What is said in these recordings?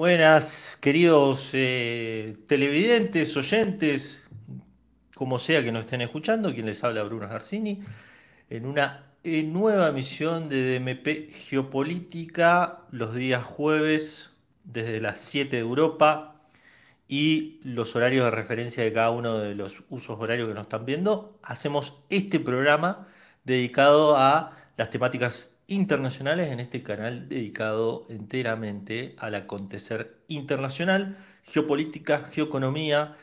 Buenas, queridos televidentes, oyentes, como sea que nos estén escuchando, quien les habla Bruno Garcini, en una nueva emisión de DMP Geopolítica, los días jueves, desde las 7 de Europa y los horarios de referencia de cada uno de los usos horarios que nos están viendo. Hacemos este programa dedicado a las temáticas internacionales en este canal dedicado enteramente al acontecer internacional, geopolítica, geoeconomía,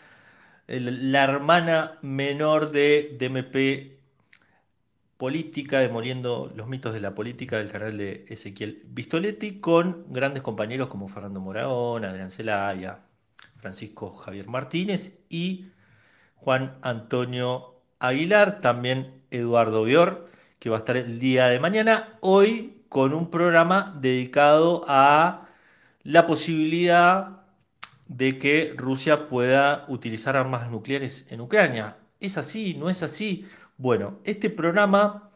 la hermana menor de DMP Política, demoliendo los mitos de la política del canal de Ezequiel Vistoletti, con grandes compañeros como Fernando Moragón, Adrián Celaya, Francisco Javier Martínez y Juan Antonio Aguilar, también Eduardo Bior, que va a estar el día de mañana, hoy con un programa dedicado a la posibilidad de que Rusia pueda utilizar armas nucleares en Ucrania. ¿Es así? ¿No es así? Bueno, este programa,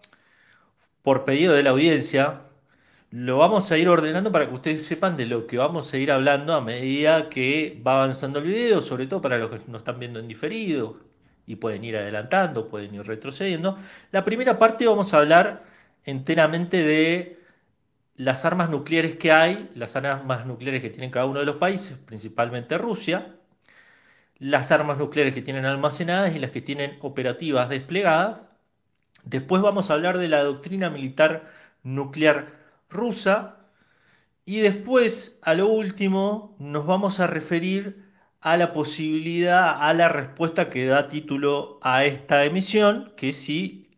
por pedido de la audiencia, lo vamos a ir ordenando para que ustedes sepan de lo que vamos a ir hablando a medida que va avanzando el video, sobre todo para los que nos están viendo en diferido y pueden ir adelantando, pueden ir retrocediendo. La primera parte vamos a hablar enteramente de las armas nucleares que hay, las armas nucleares que tienen cada uno de los países, principalmente Rusia, las armas nucleares que tienen almacenadas y las que tienen operativas desplegadas. Después vamos a hablar de la doctrina militar nuclear rusa y después, a lo último, nos vamos a referir a la posibilidad, a la respuesta que da título a esta emisión, que es si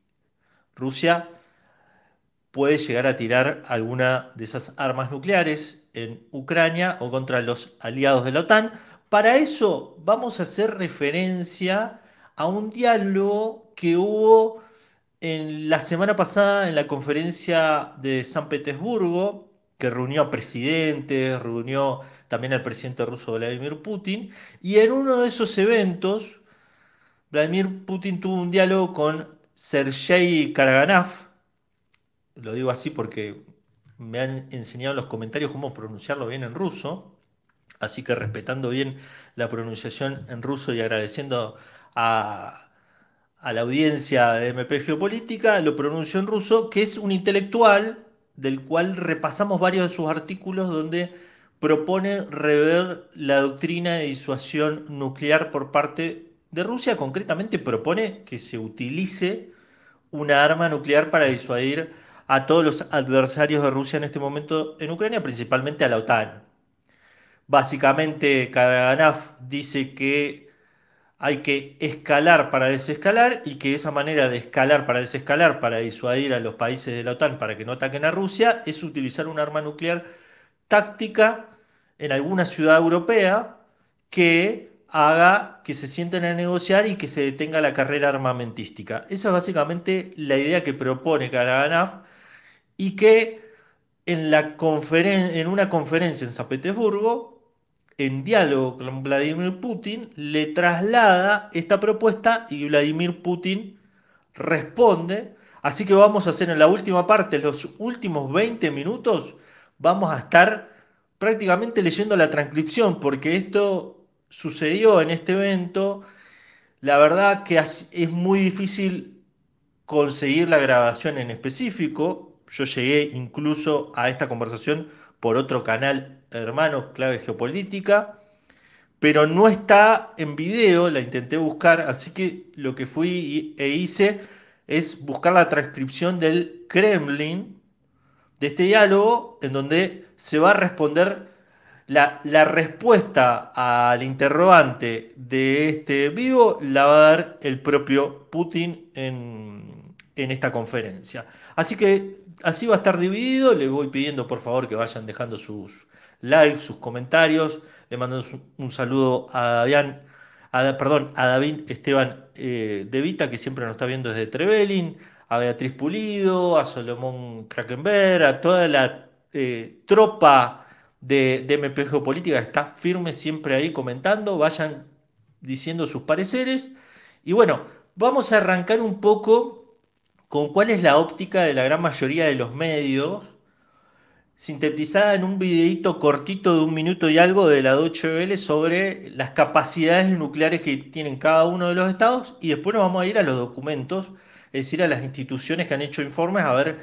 Rusia puede llegar a tirar alguna de esas armas nucleares en Ucrania o contra los aliados de la OTAN. Para eso vamos a hacer referencia a un diálogo que hubo en la semana pasada en la conferencia de San Petersburgo, que reunió a presidentes, reunió también al presidente ruso Vladimir Putin, y en uno de esos eventos, Vladimir Putin tuvo un diálogo con Sergei Karaganov, lo digo así porque me han enseñado en los comentarios cómo pronunciarlo bien en ruso, así que respetando bien la pronunciación en ruso y agradeciendo a la audiencia de MP Geopolítica, lo pronunció en ruso, que es un intelectual del cual repasamos varios de sus artículos donde propone rever la doctrina de disuasión nuclear por parte de Rusia. Concretamente propone que se utilice una arma nuclear para disuadir a todos los adversarios de Rusia en este momento en Ucrania, principalmente a la OTAN. Básicamente, Karaganov dice que hay que escalar para desescalar y que esa manera de escalar para desescalar, para disuadir a los países de la OTAN para que no ataquen a Rusia, es utilizar un arma nuclear táctica en alguna ciudad europea que haga que se sienten a negociar y que se detenga la carrera armamentística. Esa es básicamente la idea que propone Karaganov y que en una conferencia en San Petersburgo, en diálogo con Vladimir Putin, le traslada esta propuesta y Vladimir Putin responde. Así que vamos a hacer en la última parte, los últimos 20 minutos, vamos a estar prácticamente leyendo la transcripción, porque esto sucedió en este evento. La verdad que es muy difícil conseguir la grabación en específico. Yo llegué incluso a esta conversación por otro canal hermano, Clave Geopolítica, pero no está en video, la intenté buscar, así que lo que e hice es buscar la transcripción del Kremlin de este diálogo, en donde se va a responder la respuesta al interrogante de este vivo, la va a dar el propio Putin en esta conferencia. Así que así va a estar dividido. Les voy pidiendo por favor que vayan dejando sus likes, sus comentarios. Le mando un saludo a perdón, a David Esteban De Vita, que siempre nos está viendo desde Trevelin, a Beatriz Pulido, a Solomón Krakenberg, a toda la tropa de MP Geopolítica que está firme siempre ahí comentando. Vayan diciendo sus pareceres. Y bueno, vamos a arrancar un poco con cuál es la óptica de la gran mayoría de los medios sintetizada en un videíto cortito de 1 minuto y algo de la Deutsche Welle sobre las capacidades nucleares que tienen cada uno de los estados y después nos vamos a ir a los documentos, es decir, a las instituciones que han hecho informes a ver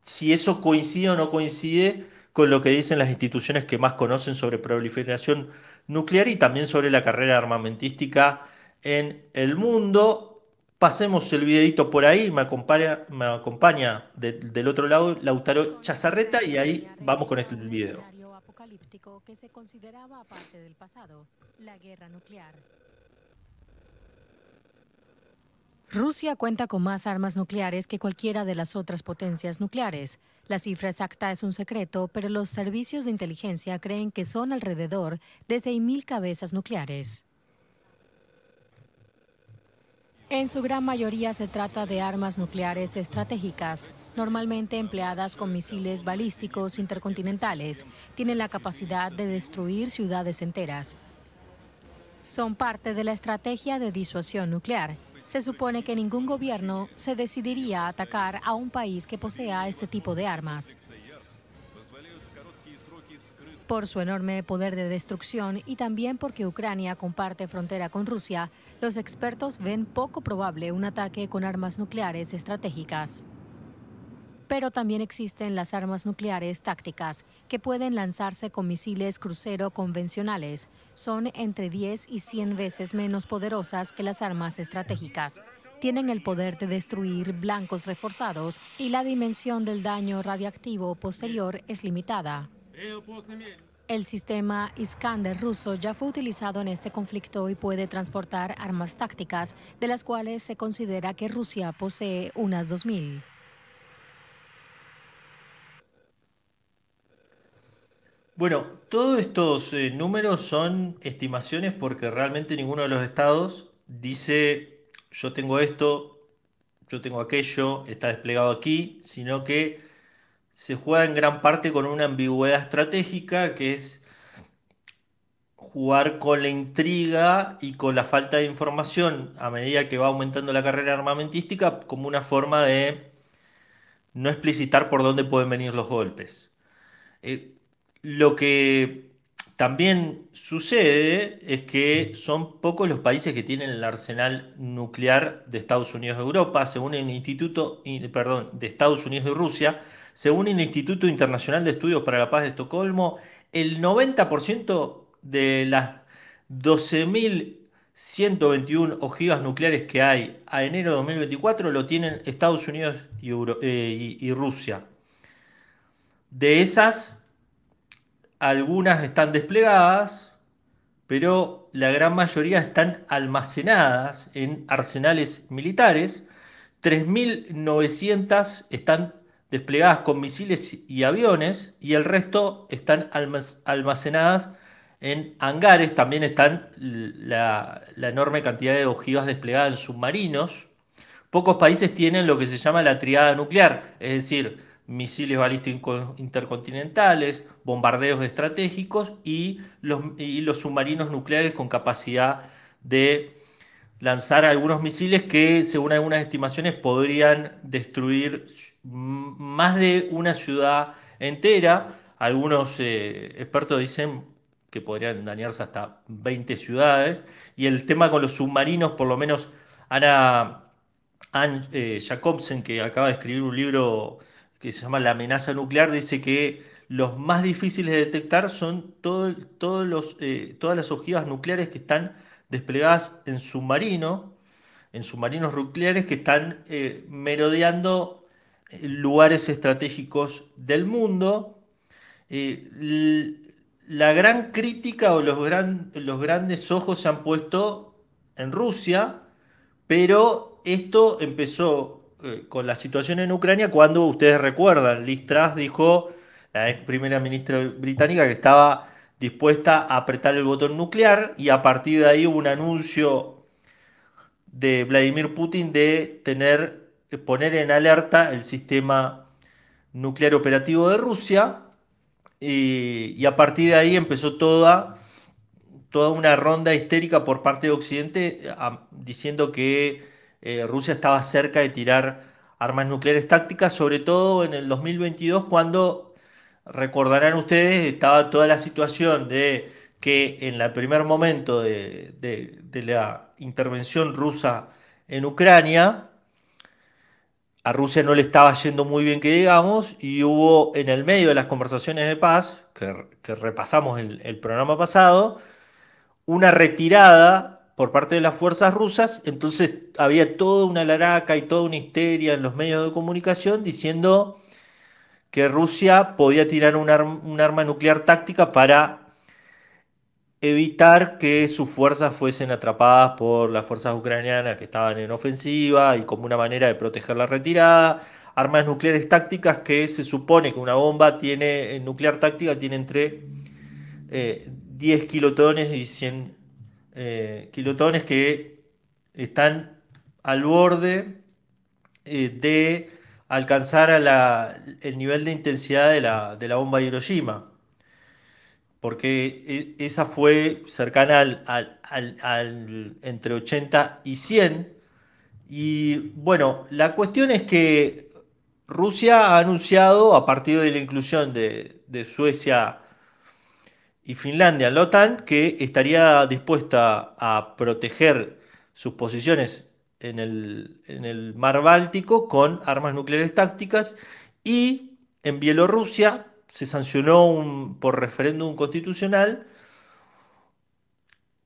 si eso coincide o no coincide con lo que dicen las instituciones que más conocen sobre proliferación nuclear y también sobre la carrera armamentística en el mundo. Pasemos el videito por ahí, me acompaña del otro lado Lautaro Con la Chazarreta y guerra ahí fría vamos con regresa este un video. escenario apocalíptico que se consideraba parte del pasado, la guerra nuclear. Rusia cuenta con más armas nucleares que cualquiera de las otras potencias nucleares. La cifra exacta es un secreto, pero los servicios de inteligencia creen que son alrededor de 6.000 cabezas nucleares. En su gran mayoría se trata de armas nucleares estratégicas, normalmente empleadas con misiles balísticos intercontinentales. Tienen la capacidad de destruir ciudades enteras. Son parte de la estrategia de disuasión nuclear. Se supone que ningún gobierno se decidiría a atacar a un país que posea este tipo de armas. Por su enorme poder de destrucción y también porque Ucrania comparte frontera con Rusia, los expertos ven poco probable un ataque con armas nucleares estratégicas. Pero también existen las armas nucleares tácticas, que pueden lanzarse con misiles crucero convencionales. Son entre 10 y 100 veces menos poderosas que las armas estratégicas. Tienen el poder de destruir blancos reforzados y la dimensión del daño radiactivo posterior es limitada. El sistema Iskander ruso ya fue utilizado en este conflicto y puede transportar armas tácticas, de las cuales se considera que Rusia posee unas 2.000. Bueno, todos estos números son estimaciones porque realmente ninguno de los estados dice yo tengo esto, yo tengo aquello, está desplegado aquí, sino que se juega en gran parte con una ambigüedad estratégica que es jugar con la intriga y con la falta de información a medida que va aumentando la carrera armamentística como una forma de no explicitar por dónde pueden venir los golpes. Eh, lo que también sucede es que son pocos los países que tienen el arsenal nuclear de Estados Unidos de Europa, según el perdón, de Estados Unidos y Rusia, según el Instituto Internacional de Estudios para la Paz de Estocolmo, el 90% de las 12.121 ojivas nucleares que hay a enero de 2024 lo tienen Estados Unidos y Rusia. De esas, algunas están desplegadas, pero la gran mayoría están almacenadas en arsenales militares. 3.900 están desplegadas con misiles y aviones y el resto están almacenadas en hangares. También están la enorme cantidad de ojivas desplegadas en submarinos. Pocos países tienen lo que se llama la triada nuclear, es decir, misiles balísticos intercontinentales, bombardeos estratégicos y los submarinos nucleares con capacidad de lanzar algunos misiles que, según algunas estimaciones, podrían destruir más de una ciudad entera. Algunos expertos dicen que podrían dañarse hasta 20 ciudades. Y el tema con los submarinos, por lo menos Anne Jacobsen, que acaba de escribir un libro que se llama La amenaza nuclear, dice que los más difíciles de detectar son todas las ojivas nucleares que están desplegadas en submarinos nucleares que están merodeando lugares estratégicos del mundo. La gran crítica o los grandes ojos se han puesto en Rusia, pero esto empezó con la situación en Ucrania cuando ustedes recuerdan, Liz Truss dijo, la ex primera ministra británica, que estaba dispuesta a apretar el botón nuclear y a partir de ahí hubo un anuncio de Vladimir Putin de poner en alerta el sistema nuclear operativo de Rusia y a partir de ahí empezó toda una ronda histérica por parte de Occidente diciendo que Rusia estaba cerca de tirar armas nucleares tácticas, sobre todo en el 2022 cuando recordarán ustedes, estaba toda la situación de que en el primer momento de la intervención rusa en Ucrania, a Rusia no le estaba yendo muy bien, que digamos, y hubo en el medio de las conversaciones de paz, que repasamos el programa pasado, una retirada por parte de las fuerzas rusas. Entonces había toda una laraca y toda una histeria en los medios de comunicación diciendo que Rusia podía tirar un arma nuclear táctica para evitar que sus fuerzas fuesen atrapadas por las fuerzas ucranianas que estaban en ofensiva, y como una manera de proteger la retirada. Armas nucleares tácticas que se supone que una bomba tiene, nuclear táctica tiene entre 10 kilotones y 100 kilotones, que están al borde de alcanzar el nivel de intensidad de la bomba de Hiroshima, porque esa fue cercana entre 80 y 100. Y bueno, la cuestión es que Rusia ha anunciado, a partir de la inclusión de Suecia y Finlandia en la OTAN, que estaría dispuesta a proteger sus posiciones en el mar Báltico con armas nucleares tácticas. Y en Bielorrusia se sancionó por referéndum constitucional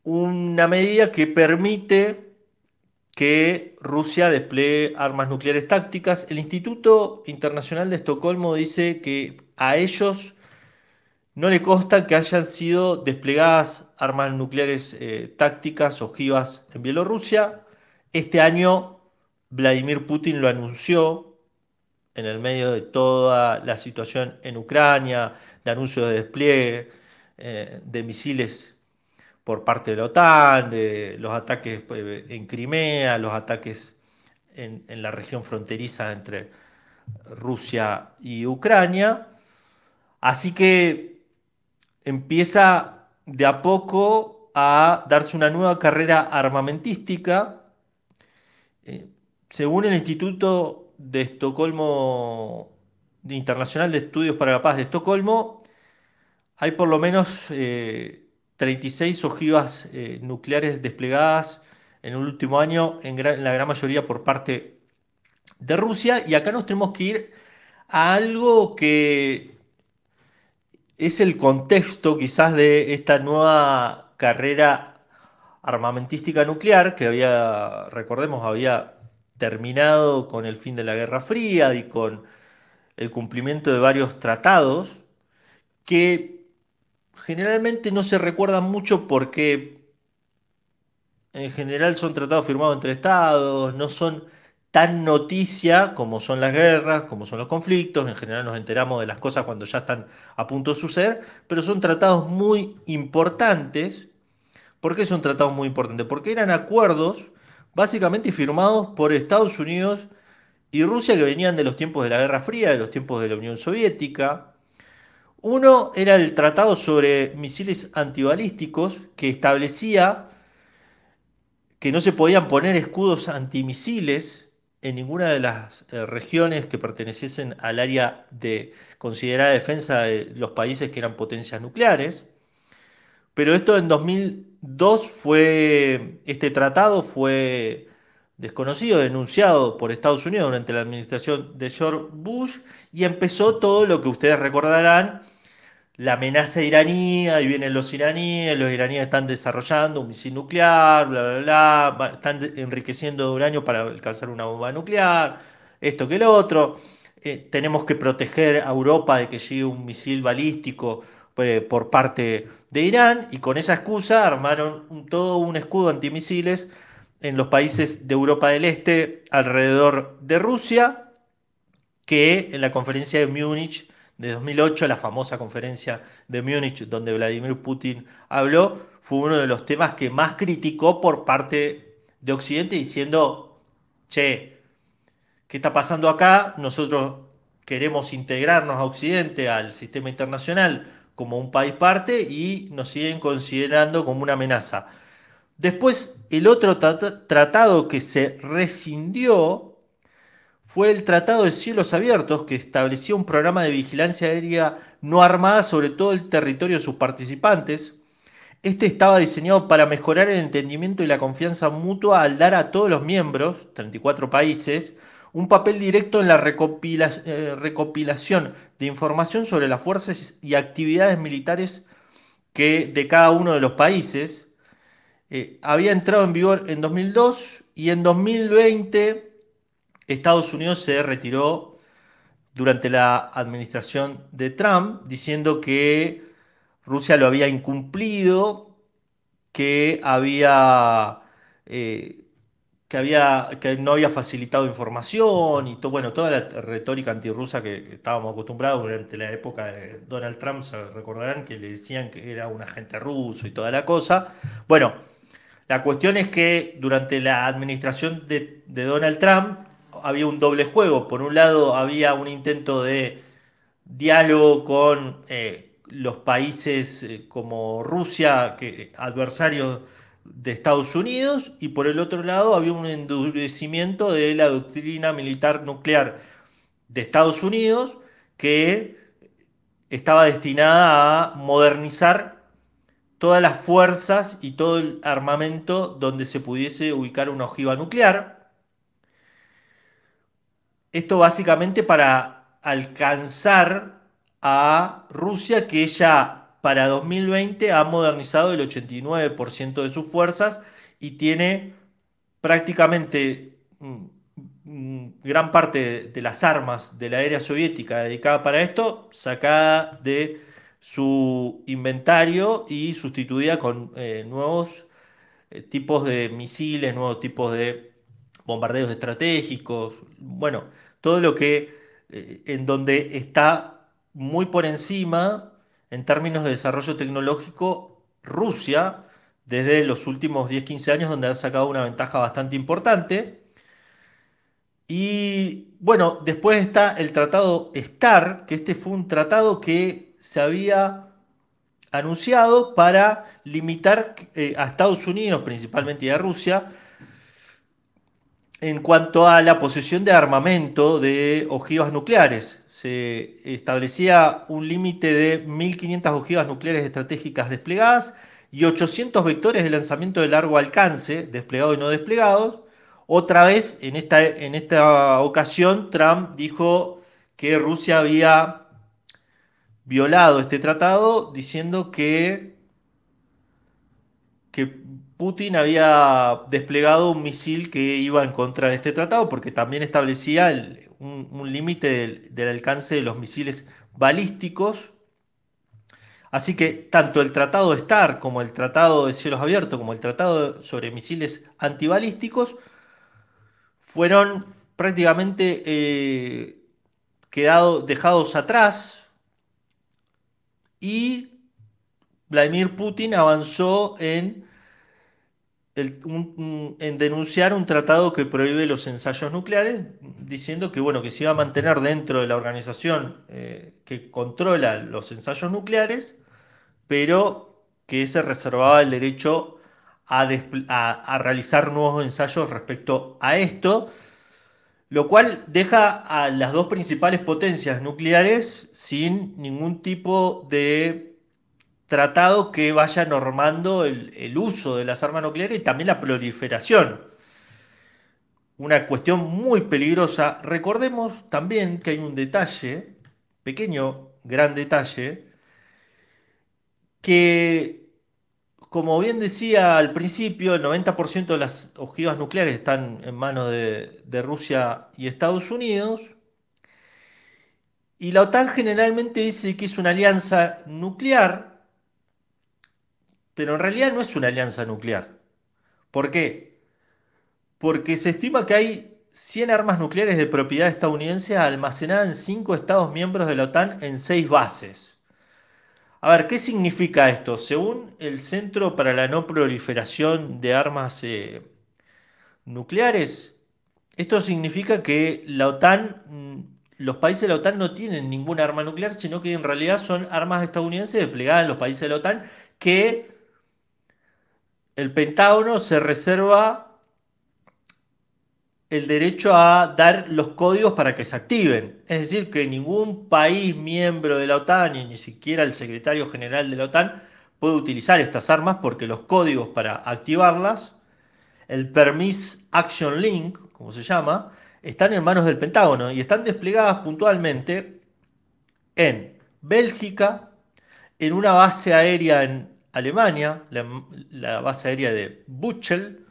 una medida que permite que Rusia despliegue armas nucleares tácticas. El Instituto Internacional de Estocolmo dice que a ellos no le consta que hayan sido desplegadas armas nucleares tácticas ojivas en Bielorrusia. Este año Vladimir Putin lo anunció en el medio de toda la situación en Ucrania, de anuncios de despliegue de misiles por parte de la OTAN, de los ataques en Crimea, los ataques en la región fronteriza entre Rusia y Ucrania. Así que empieza de a poco a darse una nueva carrera armamentística. Eh, Según el Instituto de Estocolmo, Internacional de Estudios para la Paz de Estocolmo, hay por lo menos 36 ojivas nucleares desplegadas en el último año, en la gran mayoría por parte de Rusia. Y acá nos tenemos que ir a algo que es el contexto quizás de esta nueva carrera armamentística nuclear que recordemos, había terminado con el fin de la Guerra Fría y con el cumplimiento de varios tratados que generalmente no se recuerdan mucho, porque en general son tratados firmados entre estados, no son tan noticia como son las guerras, como son los conflictos. En general nos enteramos de las cosas cuando ya están a punto de suceder, pero son tratados muy importantes. ¿Por qué son tratados muy importantes? Porque eran acuerdos básicamente firmados por Estados Unidos y Rusia, que venían de los tiempos de la Guerra Fría, de los tiempos de la Unión Soviética. Uno era el Tratado sobre Misiles Antibalísticos, que establecía que no se podían poner escudos antimisiles en ninguna de las regiones que perteneciesen al área de considerada defensa de los países que eran potencias nucleares. Pero esto en 2002 este tratado fue desconocido, denunciado por Estados Unidos durante la administración de George Bush, y empezó todo lo que ustedes recordarán: la amenaza iraní. Ahí vienen los iraníes están desarrollando un misil nuclear, bla, bla, bla, están enriqueciendo uranio para alcanzar una bomba nuclear, esto que lo otro. Tenemos que proteger a Europa de que llegue un misil balístico por parte de Irán, y con esa excusa armaron todo un escudo antimisiles en los países de Europa del Este alrededor de Rusia, que en la conferencia de Múnich de 2008, la famosa conferencia de Múnich donde Vladimir Putin habló, fue uno de los temas que más criticó por parte de Occidente, diciendo: che, ¿qué está pasando acá? Nosotros queremos integrarnos a Occidente, al sistema internacional, como un país parte, y nos siguen considerando como una amenaza. Después, el otro tratado que se rescindió fue el Tratado de Cielos Abiertos, que establecía un programa de vigilancia aérea no armada sobre todo el territorio de sus participantes. Este estaba diseñado para mejorar el entendimiento y la confianza mutua al dar a todos los miembros, 34 países, un papel directo en la recopilación de información sobre las fuerzas y actividades militares de cada uno de los países. Había entrado en vigor en 2002 y en 2020 Estados Unidos se retiró durante la administración de Trump, diciendo que Rusia lo había incumplido, que eh, que no había facilitado información y todo, bueno, toda la retórica antirrusa que estábamos acostumbrados durante la época de Donald Trump, se recordarán que le decían que era un agente ruso y toda la cosa. Bueno, la cuestión es que durante la administración de Donald Trump había un doble juego. Por un lado había un intento de diálogo con los países como Rusia, adversarios de Estados Unidos, y por el otro lado había un endurecimiento de la doctrina militar nuclear de Estados Unidos que estaba destinada a modernizar todas las fuerzas y todo el armamento donde se pudiese ubicar una ojiva nuclear. Esto básicamente para alcanzar a Rusia, que ya para 2020 ha modernizado el 89% de sus fuerzas y tiene prácticamente gran parte de las armas de la era soviética dedicada para esto, sacada de su inventario y sustituida con nuevos tipos de misiles, nuevos tipos de bombardeos estratégicos, bueno, todo lo que en donde está muy por encima en términos de desarrollo tecnológico Rusia desde los últimos 10-15 años, donde ha sacado una ventaja bastante importante. Y bueno, después está el tratado START, que este fue un tratado que se había anunciado para limitar a Estados Unidos principalmente y a Rusia en cuanto a la posesión de armamento de ojivas nucleares. Se establecía un límite de 1.500 ojivas nucleares estratégicas desplegadas y 800 vectores de lanzamiento de largo alcance, desplegados y no desplegados. Otra vez, en esta ocasión, Trump dijo que Rusia había violado este tratado, diciendo que Putin había desplegado un misil que iba en contra de este tratado, porque también establecía un límite del alcance de los misiles balísticos. Así que tanto el tratado START como el tratado de cielos abiertos, como el tratado sobre misiles antibalísticos, fueron prácticamente dejados atrás, y Vladimir Putin avanzó en denunciar un tratado que prohíbe los ensayos nucleares, diciendo que, bueno, que se iba a mantener dentro de la organización que controla los ensayos nucleares, pero que se reservaba el derecho a realizar nuevos ensayos respecto a esto, lo cual deja a las dos principales potencias nucleares sin ningún tipo de tratado que vaya normando el uso de las armas nucleares y también la proliferación. Una cuestión muy peligrosa. Recordemos también que hay un detalle, pequeño, gran detalle, que, como bien decía al principio, el 90% de las ojivas nucleares están en manos de Rusia y Estados Unidos. Y la OTAN generalmente dice que es una alianza nuclear, pero en realidad no es una alianza nuclear. ¿Por qué? Porque se estima que hay 100 armas nucleares de propiedad estadounidense almacenadas en 5 Estados miembros de la OTAN en 6 bases. A ver, ¿qué significa esto? Según el Centro para la No Proliferación de Armas Nucleares, esto significa que la OTAN, los países de la OTAN no tienen ninguna arma nuclear, sino que en realidad son armas estadounidenses desplegadas en los países de la OTAN que el Pentágono se reserva el derecho a dar los códigos para que se activen. Es decir, que ningún país miembro de la OTAN, y ni siquiera el secretario general de la OTAN, puede utilizar estas armas porque los códigos para activarlas, el Permiss Action Link, como se llama, están en manos del Pentágono y están desplegadas puntualmente en Bélgica, en una base aérea en Alemania, la base aérea de Buchel,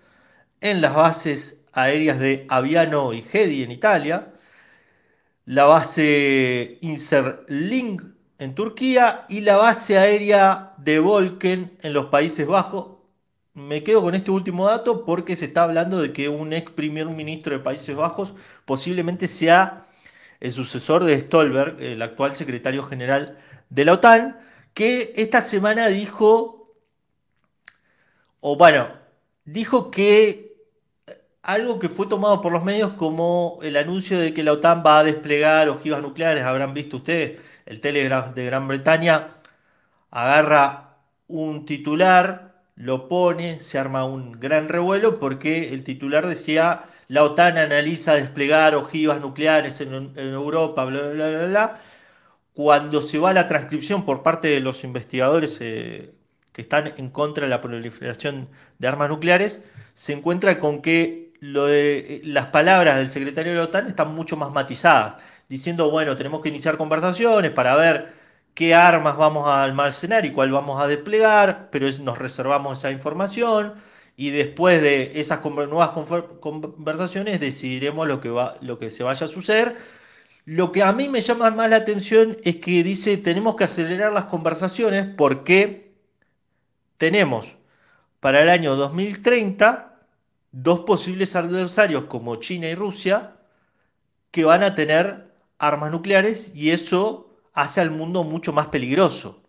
en las bases aéreas de Aviano y Gedi en Italia, la base Inserling en Turquía y la base aérea de Volken en los Países Bajos. Me quedo con este último dato porque se está hablando de que un ex primer ministro de Países Bajos posiblemente sea el sucesor de Stolberg, el actual secretario general de la OTAN, que esta semana dijo, o bueno, dijo que algo que fue tomado por los medios como el anuncio de que la OTAN va a desplegar ojivas nucleares. Habrán visto ustedes, el Telegraph de Gran Bretaña agarra un titular, lo pone, se arma un gran revuelo porque el titular decía: la OTAN analiza desplegar ojivas nucleares en Europa, bla, bla, bla, bla, bla. Cuando se va a la transcripción por parte de los investigadores que están en contra de la proliferación de armas nucleares, se encuentra con que las palabras del secretario de la OTAN están mucho más matizadas, diciendo, bueno, tenemos que iniciar conversaciones para ver qué armas vamos a almacenar y cuál vamos a desplegar, pero nos reservamos esa información y después de esas nuevas conversaciones decidiremos lo que se vaya a suceder. Lo que a mí me llama más la atención es que dice tenemos que acelerar las conversaciones porque tenemos para el año 2030 dos posibles adversarios como China y Rusia que van a tener armas nucleares y eso hace al mundo mucho más peligroso.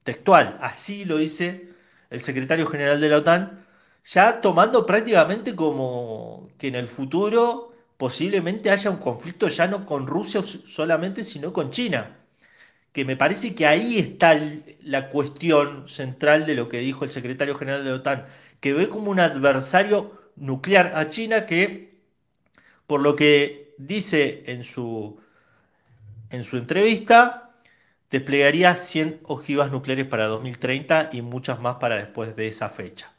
Textual, así lo dice el secretario general de la OTAN, ya tomando prácticamente como que en el futuro posiblemente haya un conflicto ya no con Rusia solamente, sino con China. Que me parece que ahí está la cuestión central de lo que dijo el secretario general de la OTAN, que ve como un adversario nuclear a China que, por lo que dice en su entrevista, desplegaría 100 ojivas nucleares para 2030 y muchas más para después de esa fecha.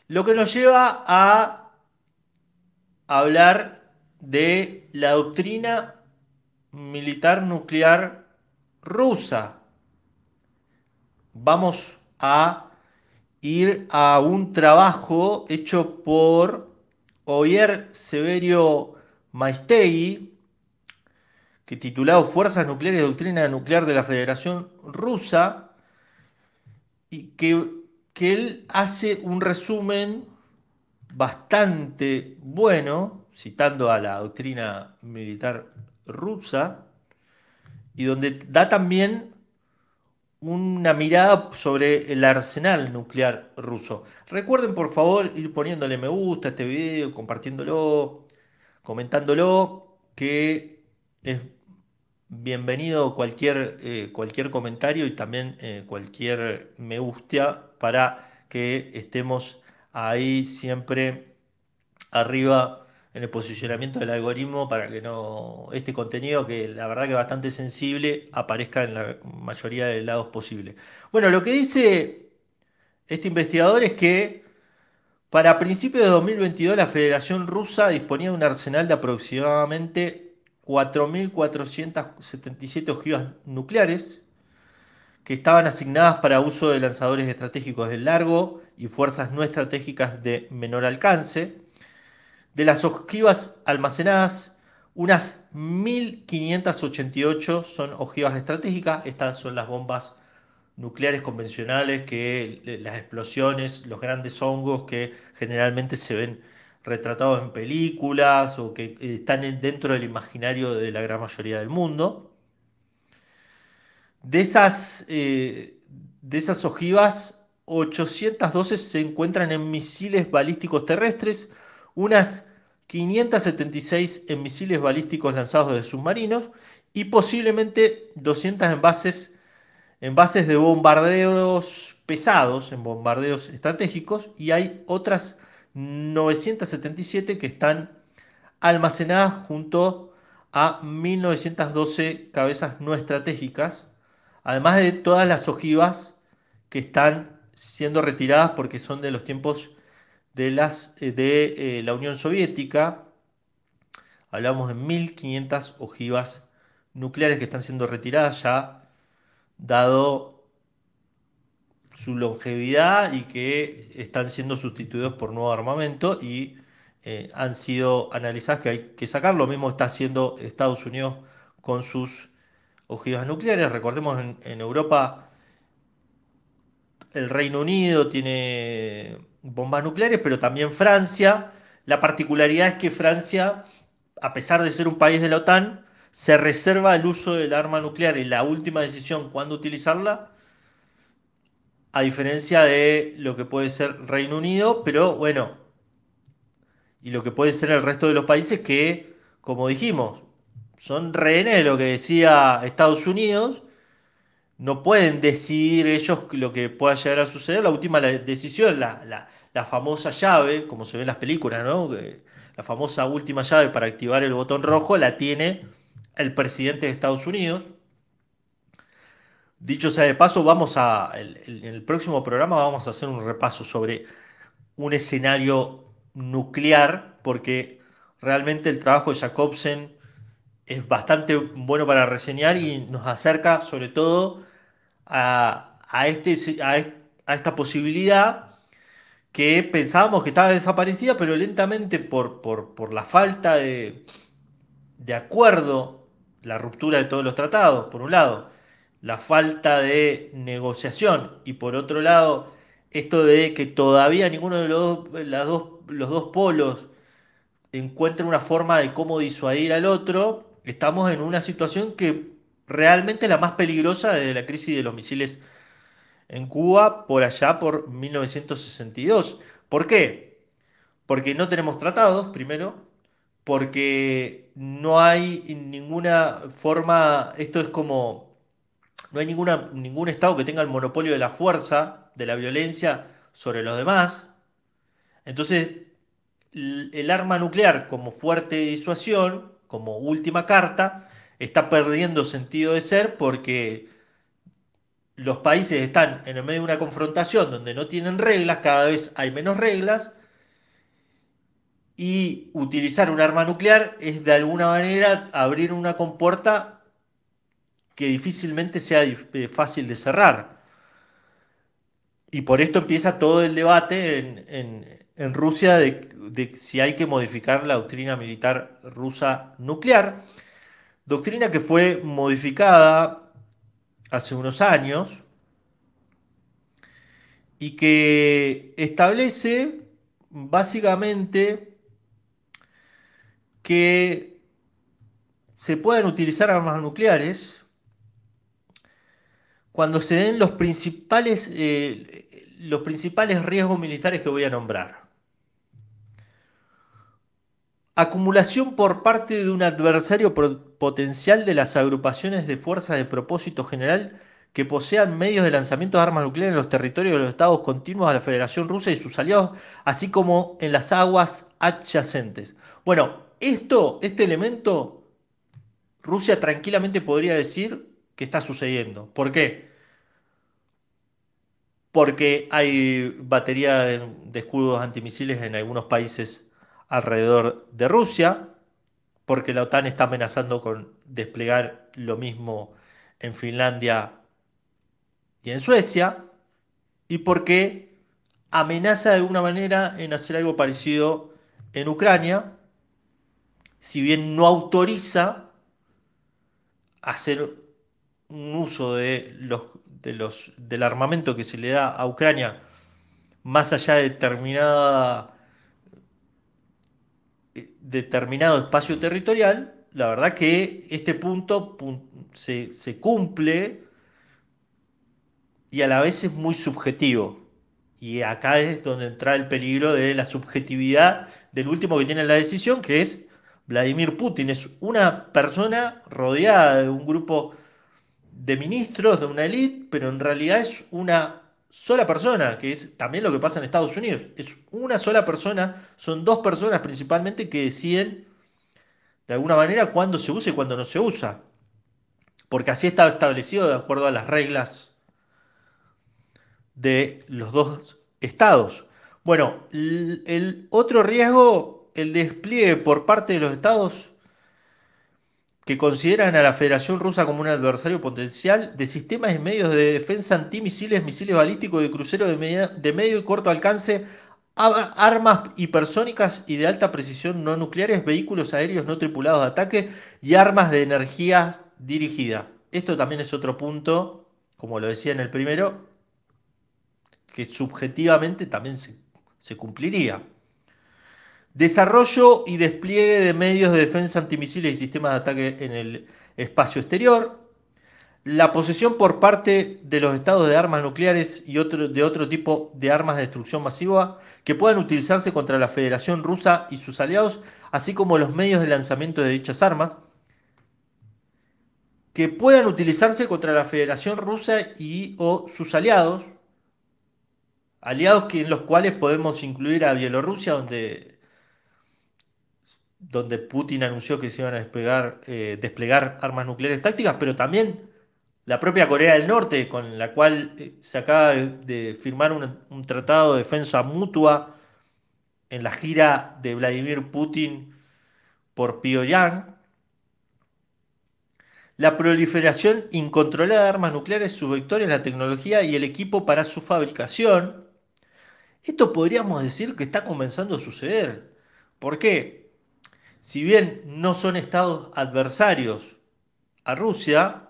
Lo que nos lleva a hablar de la doctrina militar nuclear rusa. Vamos a ir a un trabajo hecho por Oyer Severio Maistegui, que titulado Fuerzas Nucleares y Doctrina Nuclear de la Federación Rusa, y que él hace un resumen bastante bueno, citando a la doctrina militar rusa, y donde da también una mirada sobre el arsenal nuclear ruso. Recuerden, por favor, ir poniéndole me gusta a este video, compartiéndolo, comentándolo, que es bienvenido cualquier comentario y también cualquier me gusta para que estemos ahí siempre arriba en el posicionamiento del algoritmo para que no este contenido, que la verdad que es bastante sensible, aparezca en la mayoría de lados posible. Bueno, lo que dice este investigador es que para principios de 2022 la Federación Rusa disponía de un arsenal de aproximadamente 4.477 ojivas nucleares que estaban asignadas para uso de lanzadores estratégicos de largo y fuerzas no estratégicas de menor alcance. De las ojivas almacenadas, unas 1.588 son ojivas estratégicas. Estas son las bombas nucleares convencionales, que las explosiones, los grandes hongos que generalmente se ven retratados en películas o que están dentro del imaginario de la gran mayoría del mundo. De esas ojivas, 812 se encuentran en misiles balísticos terrestres, unas 576 en misiles balísticos lanzados desde submarinos y posiblemente 200 en bases de bombardeos pesados, en bombardeos estratégicos, y hay otras 977 que están almacenadas junto a 1912 cabezas no estratégicas, además de todas las ojivas que están siendo retiradas porque son de los tiempos de la Unión Soviética. Hablamos de 1500 ojivas nucleares que están siendo retiradas ya, dado su longevidad y que están siendo sustituidos por nuevo armamento y han sido analizadas que hay que sacar. Lo mismo está haciendo Estados Unidos con sus ojivas nucleares. Recordemos en Europa el Reino Unido tiene bombas nucleares, pero también Francia. La particularidad es que Francia, a pesar de ser un país de la OTAN, se reserva el uso del arma nuclear y la última decisión cuándo utilizarla, a diferencia de lo que puede ser Reino Unido, pero bueno, y lo que puede ser el resto de los países que, como dijimos, son rehenes de lo que decía Estados Unidos. No pueden decidir ellos lo que pueda llegar a suceder. La última decisión, la famosa llave, como se ve en las películas, ¿no? La famosa última llave para activar el botón rojo la tiene el presidente de Estados Unidos. Dicho sea de paso, en el próximo programa vamos a hacer un repaso sobre un escenario nuclear, porque realmente el trabajo de Jacobsen es bastante bueno para reseñar y nos acerca sobre todo a esta posibilidad que pensábamos que estaba desaparecida, pero lentamente por la falta de acuerdo, la ruptura de todos los tratados, por un lado, la falta de negociación y por otro lado, esto de que todavía ninguno de los dos polos encuentra una forma de cómo disuadir al otro, estamos en una situación que realmente es la más peligrosa desde la crisis de los misiles en Cuba por allá por 1962. ¿Por qué? Porque no tenemos tratados, primero, porque no hay ninguna forma, esto es como, no hay ningún Estado que tenga el monopolio de la fuerza, de la violencia sobre los demás. Entonces, el arma nuclear como fuerte de disuasión, como última carta, está perdiendo sentido de ser porque los países están en el medio de una confrontación donde no tienen reglas, cada vez hay menos reglas, y utilizar un arma nuclear es de alguna manera abrir una compuerta que difícilmente sea fácil de cerrar. Y por esto empieza todo el debate en Rusia de si hay que modificar la doctrina militar rusa nuclear, doctrina que fue modificada hace unos años y que establece básicamente que se puedan utilizar armas nucleares cuando se den los principales riesgos militares que voy a nombrar. Acumulación por parte de un adversario potencial de las agrupaciones de fuerzas de propósito general que posean medios de lanzamiento de armas nucleares en los territorios de los estados continuos a la Federación Rusa y sus aliados, así como en las aguas adyacentes. Bueno, este elemento, Rusia tranquilamente podría decir que está sucediendo. ¿Por qué? Porque hay batería de escudos antimisiles en algunos países alrededor de Rusia, porque la OTAN está amenazando con desplegar lo mismo en Finlandia y en Suecia, y porque amenaza de alguna manera en hacer algo parecido en Ucrania, si bien no autoriza hacer un uso del armamento que se le da a Ucrania más allá de determinado espacio territorial. La verdad que este punto se cumple y a la vez es muy subjetivo. Y acá es donde entra el peligro de la subjetividad del último que tiene la decisión, que es Vladimir Putin. Es una persona rodeada de un grupo de ministros, de una élite, pero en realidad es una sola persona, que es también lo que pasa en Estados Unidos. Es una sola persona, son dos personas principalmente que deciden de alguna manera cuándo se usa y cuándo no se usa, porque así está establecido de acuerdo a las reglas de los dos estados. Bueno, el otro riesgo, el despliegue por parte de los estados que consideran a la Federación Rusa como un adversario potencial de sistemas y medios de defensa antimisiles, misiles balísticos de crucero de medio y corto alcance, armas hipersónicas y de alta precisión no nucleares, vehículos aéreos no tripulados de ataque y armas de energía dirigida. Esto también es otro punto, como lo decía en el primero, que subjetivamente también se cumpliría. Desarrollo y despliegue de medios de defensa antimisiles y sistemas de ataque en el espacio exterior. La posesión por parte de los estados de armas nucleares y de otro tipo de armas de destrucción masiva que puedan utilizarse contra la Federación Rusa y sus aliados, así como los medios de lanzamiento de dichas armas, que puedan utilizarse contra la Federación Rusa y o sus aliados, aliados en los cuales podemos incluir a Bielorrusia, donde Putin anunció que se iban a desplegar armas nucleares tácticas, pero también la propia Corea del Norte, con la cual se acaba de firmar un tratado de defensa mutua en la gira de Vladimir Putin por Pyongyang. La proliferación incontrolada de armas nucleares, sus vectores, la tecnología y el equipo para su fabricación. Esto podríamos decir que está comenzando a suceder. ¿Por qué? Si bien no son estados adversarios a Rusia,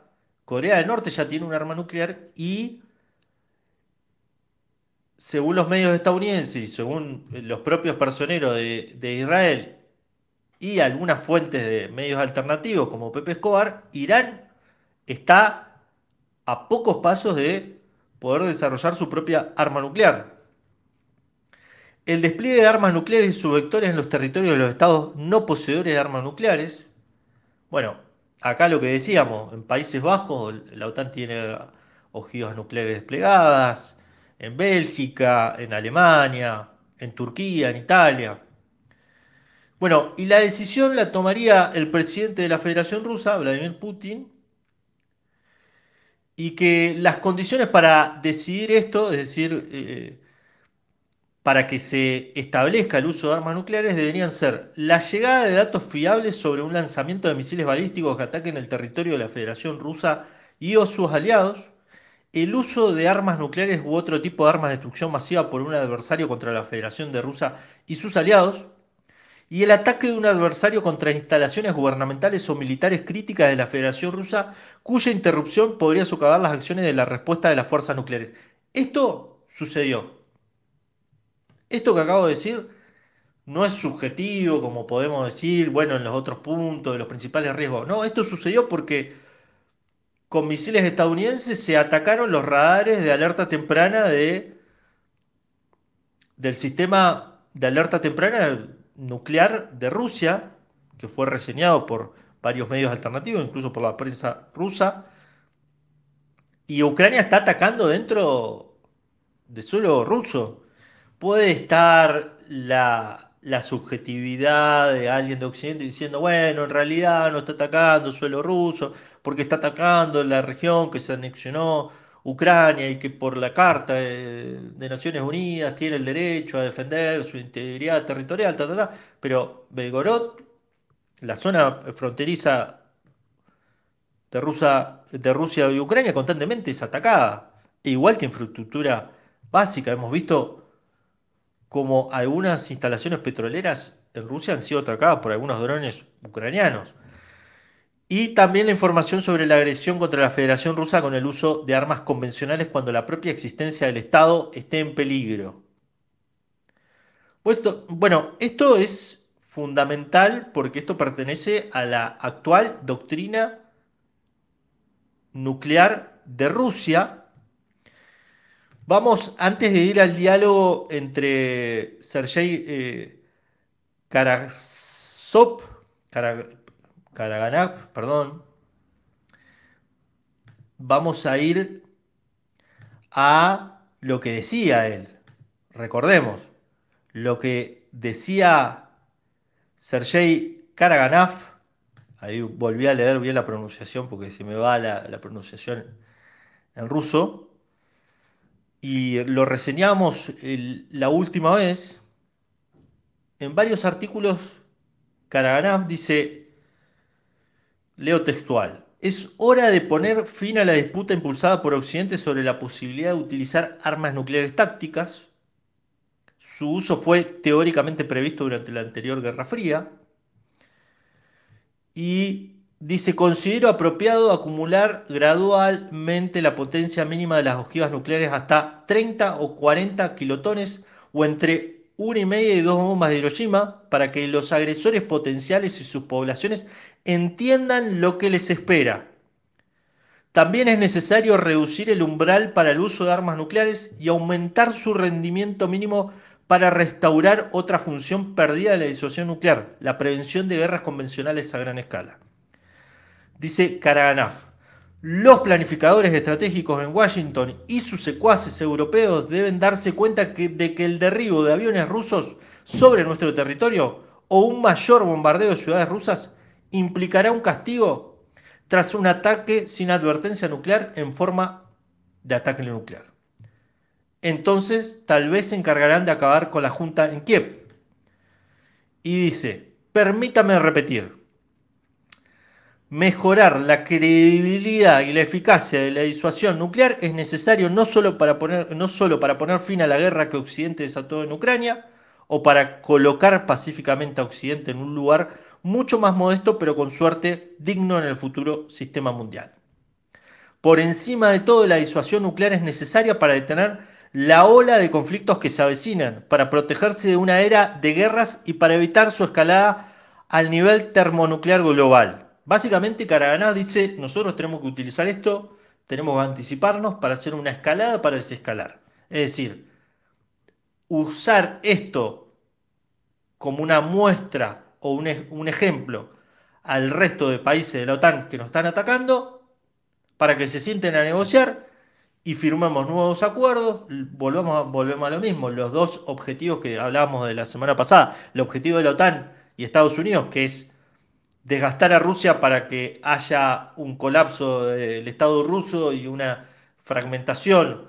Corea del Norte ya tiene un arma nuclear y, según los medios estadounidenses y según los propios personeros de Israel y algunas fuentes de medios alternativos como Pepe Escobar, Irán está a pocos pasos de poder desarrollar su propia arma nuclear. El despliegue de armas nucleares y sus vectores en los territorios de los estados no poseedores de armas nucleares. Bueno, acá lo que decíamos, en Países Bajos la OTAN tiene ojivas nucleares desplegadas, en Bélgica, en Alemania, en Turquía, en Italia. Bueno, y la decisión la tomaría el presidente de la Federación Rusa, Vladimir Putin, y que las condiciones para decidir esto, es decir, para que se establezca el uso de armas nucleares deberían ser la llegada de datos fiables sobre un lanzamiento de misiles balísticos que ataquen el territorio de la Federación Rusa y o sus aliados, el uso de armas nucleares u otro tipo de armas de destrucción masiva por un adversario contra la Federación de Rusia y sus aliados, y el ataque de un adversario contra instalaciones gubernamentales o militares críticas de la Federación Rusa, cuya interrupción podría socavar las acciones de la respuesta de las fuerzas nucleares. Esto sucedió. Esto que acabo de decir no es subjetivo, como podemos decir, bueno, en los otros puntos, de los principales riesgos. No, esto sucedió porque con misiles estadounidenses se atacaron los radares de alerta temprana del sistema de alerta temprana nuclear de Rusia, que fue reseñado por varios medios alternativos, incluso por la prensa rusa, y Ucrania está atacando dentro de suelo ruso. Puede estar la subjetividad de alguien de Occidente diciendo, bueno, en realidad no está atacando suelo ruso, porque está atacando la región que se anexionó Ucrania y que por la Carta de Naciones Unidas tiene el derecho a defender su integridad territorial, ta, ta, ta. Pero Belgorod, la zona fronteriza de Rusia y Ucrania, constantemente es atacada, e igual que infraestructura básica. Hemos visto como algunas instalaciones petroleras en Rusia han sido atacadas por algunos drones ucranianos. Y también la información sobre la agresión contra la Federación Rusa con el uso de armas convencionales cuando la propia existencia del Estado esté en peligro. Bueno, esto es fundamental porque esto pertenece a la actual doctrina nuclear de Rusia. Vamos, antes de ir al diálogo entre Sergei Karasov, Kara- Karaganov, perdón, vamos a ir a lo que decía él. Recordemos, lo que decía Sergei Karaganov Ahí volví a leer bien la pronunciación porque se me va la pronunciación en ruso. Y lo reseñamos la última vez. En varios artículos, Karaganov dice, leo textual, es hora de poner fin a la disputa impulsada por Occidente sobre la posibilidad de utilizar armas nucleares tácticas. Su uso fue teóricamente previsto durante la anterior Guerra Fría. Y dice, considero apropiado acumular gradualmente la potencia mínima de las ojivas nucleares hasta 30 o 40 kilotones o entre 1,5 y 2 bombas de Hiroshima para que los agresores potenciales y sus poblaciones entiendan lo que les espera. También es necesario reducir el umbral para el uso de armas nucleares y aumentar su rendimiento mínimo para restaurar otra función perdida de la disuasión nuclear, la prevención de guerras convencionales a gran escala. Dice Karaganov, los planificadores estratégicos en Washington y sus secuaces europeos deben darse cuenta de que el derribo de aviones rusos sobre nuestro territorio o un mayor bombardeo de ciudades rusas implicará un castigo tras un ataque sin advertencia nuclear en forma de ataque nuclear. Entonces, tal vez se encargarán de acabar con la Junta en Kiev. Y dice, permítame repetir, mejorar la credibilidad y la eficacia de la disuasión nuclear es necesario no solo para poner fin a la guerra que Occidente desató en Ucrania o para colocar pacíficamente a Occidente en un lugar mucho más modesto, pero con suerte digno en el futuro sistema mundial. Por encima de todo, la disuasión nuclear es necesaria para detener la ola de conflictos que se avecinan, para protegerse de una era de guerras y para evitar su escalada al nivel termonuclear global. Básicamente, Karaganov dice, nosotros tenemos que utilizar esto, tenemos que anticiparnos para hacer una escalada para desescalar. Es decir, usar esto como una muestra o un ejemplo al resto de países de la OTAN que nos están atacando para que se sienten a negociar y firmemos nuevos acuerdos. Volvemos a lo mismo, los dos objetivos que hablábamos de la semana pasada, el objetivo de la OTAN y Estados Unidos, que es desgastar a Rusia para que haya un colapso del Estado ruso y una fragmentación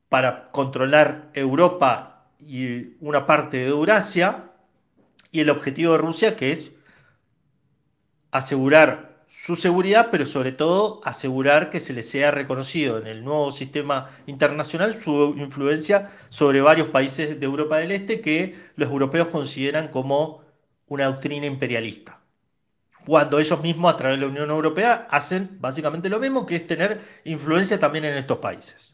para controlar Europa y una parte de Eurasia, y el objetivo de Rusia, que es asegurar su seguridad, pero sobre todo asegurar que se le sea reconocido en el nuevo sistema internacional su influencia sobre varios países de Europa del Este que los europeos consideran como una doctrina imperialista. Cuando ellos mismos a través de la Unión Europea hacen básicamente lo mismo, que es tener influencia también en estos países.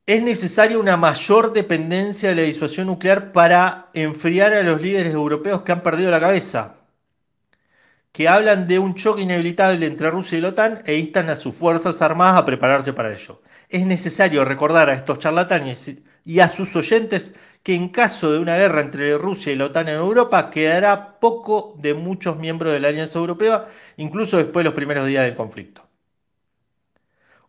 Es necesaria una mayor dependencia de la disuasión nuclear para enfriar a los líderes europeos que han perdido la cabeza, que hablan de un choque inevitable entre Rusia y la OTAN e instan a sus fuerzas armadas a prepararse para ello. Es necesario recordar a estos charlatanes y a sus oyentes que en caso de una guerra entre Rusia y la OTAN en Europa quedará poco de muchos miembros de la Alianza Europea, incluso después de los primeros días del conflicto.